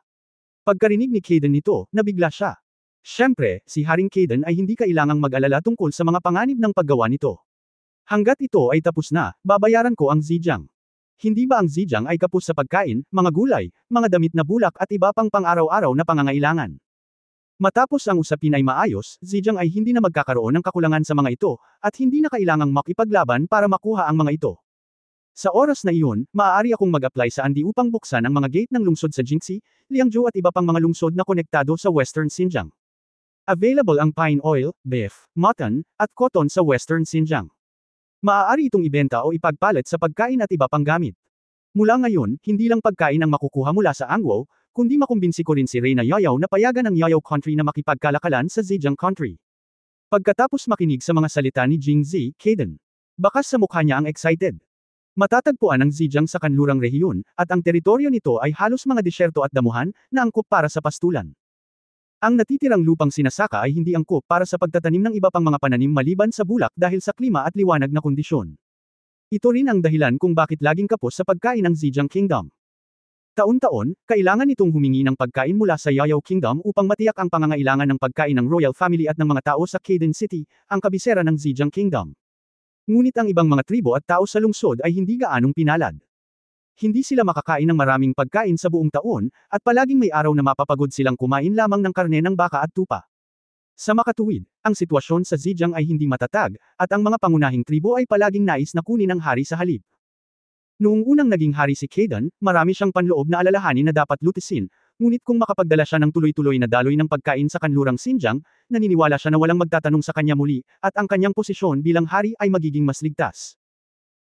Pagkarinig ni Kaden nito, nabigla siya. Siyempre, si Haring Kaden ay hindi kailangang mag-alala tungkol sa mga panganib ng paggawa nito. Hanggat ito ay tapos na, babayaran ko ang Zhejiang. Hindi ba ang Zhejiang ay kapos sa pagkain, mga gulay, mga damit na bulak at iba pang pang-araw-araw na pangangailangan? Matapos ang usapin ay maayos, Zhejiang ay hindi na magkakaroon ng kakulangan sa mga ito, at hindi na kailangang makipaglaban para makuha ang mga ito. Sa oras na iyon, maaari akong mag-apply sa Andi upang buksan ang mga gate ng lungsod sa Jingxi, Liangzhou at iba pang mga lungsod na konektado sa Western Xinjiang. Available ang pine oil, beef, mutton, at cotton sa Western Xinjiang. Maaari itong ibenta o ipagpalit sa pagkain at iba pang gamit. Mula ngayon, hindi lang pagkain ang makukuha mula sa Angwo, kundi makumbinsi ko rin si Reyna Yayaw na payagan ng Yayaw Country na makipagkalakalan sa Zhejiang Country. Pagkatapos makinig sa mga salita ni Jingzi, Kaden. Bakas sa mukha niya ang excited. Matatagpuan ang Zhejiang sa kanlurang rehiyon, at ang teritoryo nito ay halos mga disyerto at damuhan, na angkop para sa pastulan. Ang natitirang lupang sinasaka ay hindi angkop para sa pagtatanim ng iba pang mga pananim maliban sa bulak dahil sa klima at liwanag na kondisyon. Ito rin ang dahilan kung bakit laging kapos sa pagkain ng Zhejiang Kingdom. Taon-taon, kailangan itong humingi ng pagkain mula sa Yayaw Kingdom upang matiyak ang pangangailangan ng pagkain ng royal family at ng mga tao sa Kaden City, ang kabisera ng Zhejiang Kingdom. Ngunit ang ibang mga tribo at tao sa lungsod ay hindi gaanong pinalad. Hindi sila makakain ng maraming pagkain sa buong taon, at palaging may araw na mapapagod silang kumain lamang ng karne ng baka at tupa. Sa makatuwid, ang sitwasyon sa Zhejiang ay hindi matatag, at ang mga pangunahing tribo ay palaging nais na kunin ang hari sa halip. Noong unang naging hari si Kaden, marami siyang panloob na alalahanin na dapat lutisin, ngunit kung makapagdala siya ng tuloy-tuloy na daloy ng pagkain sa kanlurang Xinjiang, naniniwala siya na walang magtatanong sa kanya muli, at ang kanyang posisyon bilang hari ay magiging mas ligtas.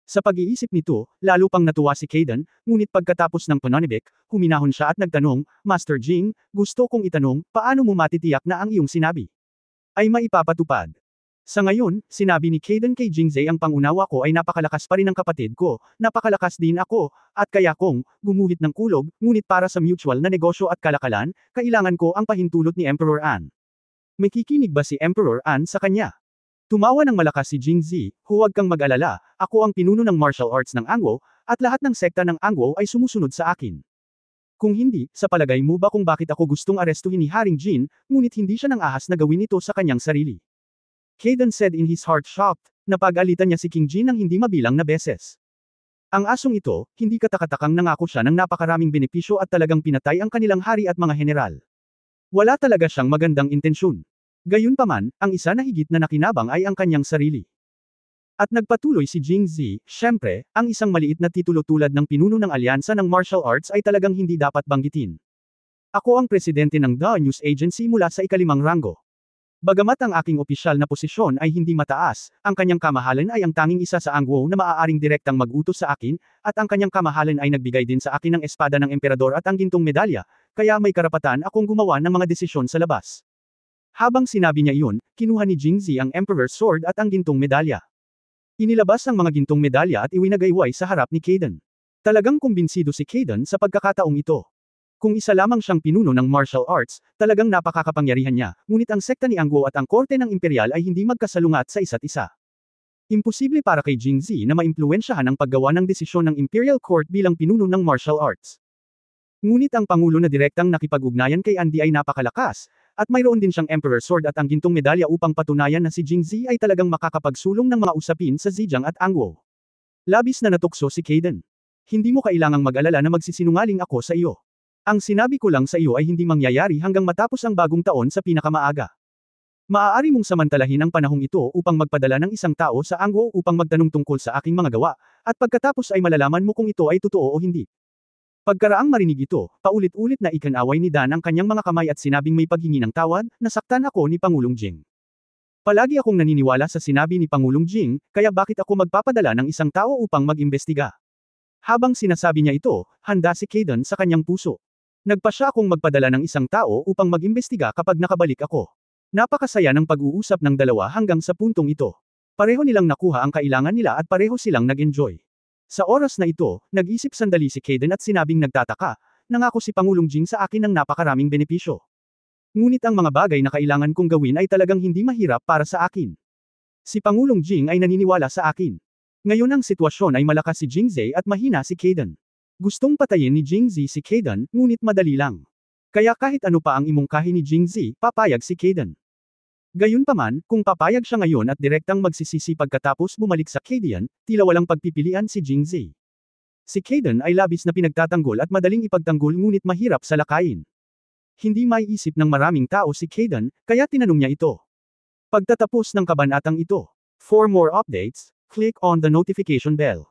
Sa pag-iisip nito, lalo pang natuwa si Kaden, ngunit pagkatapos ng pananibik, huminahon siya at nagtanong, Master Jing, gusto kong itanong, paano mo matitiyak na ang iyong sinabi ay maipapatupad? Sa ngayon, sinabi ni Kaden kay Jingzhe ang pangunawa ko ay napakalakas pa rin ng kapatid ko, napakalakas din ako, at kaya kong, gumuhit ng kulog, ngunit para sa mutual na negosyo at kalakalan, kailangan ko ang pahintulot ni Emperor An. May kikinig ba si Emperor An sa kanya? Tumawa ng malakas si Jingzhe, huwag kang mag-alala, ako ang pinuno ng martial arts ng Angwo, at lahat ng sekta ng Angwo ay sumusunod sa akin. Kung hindi, sa palagay mo ba kung bakit ako gustong arestuhin ni Haring Jin, ngunit hindi siya nang ahas na gawin ito sa kanyang sarili? Kaden said in his heart shocked, napag-alitan niya si King Jin ng hindi mabilang na beses. Ang asong ito, hindi katakatakang nangako siya ng napakaraming benepisyo at talagang pinatay ang kanilang hari at mga general. Wala talaga siyang magandang intensyon. Gayunpaman, ang isa na higit na nakinabang ay ang kanyang sarili. At nagpatuloy si Jingzhe, syempre, ang isang maliit na titulo tulad ng pinuno ng alyansa ng martial arts ay talagang hindi dapat banggitin. Ako ang presidente ng The News Agency mula sa ikalimang ranggo. Bagamat ang aking opisyal na posisyon ay hindi mataas, ang kanyang kamahalan ay ang tanging isa sa Angwo na maaaring direktang mag-utos sa akin, at ang kanyang kamahalan ay nagbigay din sa akin ng espada ng emperador at ang gintong medalya, kaya may karapatan akong gumawa ng mga desisyon sa labas. Habang sinabi niya iyon, kinuha ni Jingzhe ang Emperor's Sword at ang gintong medalya. Inilabas ang mga gintong medalya at iwinagayway sa harap ni Kaden. Talagang kumbinsido si Kaden sa pagkakataong ito. Kung isa lamang siyang pinuno ng martial arts, talagang napakakapangyarihan niya, ngunit ang sekta ni Angwo at ang korte ng imperial ay hindi magkasalungat sa isa't isa. Imposible para kay Jingzhe na maimpluwensyahan ang paggawa ng desisyon ng Imperial Court bilang pinuno ng martial arts. Ngunit ang pangulo na direktang nakipag-ugnayan kay Andy ay napakalakas, at mayroon din siyang Emperor's Sword at ang gintong medalya upang patunayan na si Jingzhe ay talagang makakapagsulong ng mga usapin sa Zhejiang at Angwo. Labis na natukso si Kaden. Hindi mo kailangang mag-alala na magsisinungaling ako sa iyo. Ang sinabi ko lang sa iyo ay hindi mangyayari hanggang matapos ang bagong taon sa pinakamaaga. Maaari mong samantalahin ang panahong ito upang magpadala ng isang tao sa Angwo upang magtanong tungkol sa aking mga gawa, at pagkatapos ay malalaman mo kung ito ay totoo o hindi. Pagkaraang marinig ito, paulit-ulit na ikinaway ni Dan ang kanyang mga kamay at sinabing may paghingi ng tawad, nasaktan ako ni Pangulong Jing. Palagi akong naniniwala sa sinabi ni Pangulong Jing, kaya bakit ako magpapadala ng isang tao upang mag-imbestiga? Habang sinasabi niya ito, handa si Kaden sa kanyang puso. Nagpa siya akong magpadala ng isang tao upang mag-imbestiga kapag nakabalik ako. Napakasaya ng pag-uusap ng dalawa hanggang sa puntong ito. Pareho nilang nakuha ang kailangan nila at pareho silang nag-enjoy. Sa oras na ito, nag-isip sandali si Kaden at sinabing nagtataka, nangako si Pangulong Jing sa akin ng napakaraming benepisyo. Ngunit ang mga bagay na kailangan kong gawin ay talagang hindi mahirap para sa akin. Si Pangulong Jing ay naniniwala sa akin. Ngayon ang sitwasyon ay malakas si Jingzhe at mahina si Kaden. Gustong patayin ni Jingzhe si Kaden, ngunit madali lang. Kaya kahit ano pa ang imungkahi ni Jingzhe, papayag si Kaden. Gayunpaman, kung papayag siya ngayon at direktang magsisisi pagkatapos bumalik sa Kadian, tila walang pagpipilian si Jingzhe. Si Kaden ay labis na pinagtatanggol at madaling ipagtanggol ngunit mahirap salakayin. Hindi maiisip ng maraming tao si Kaden, kaya tinanong niya ito. Pagtatapos ng kabanatang ito. For more updates, click on the notification bell.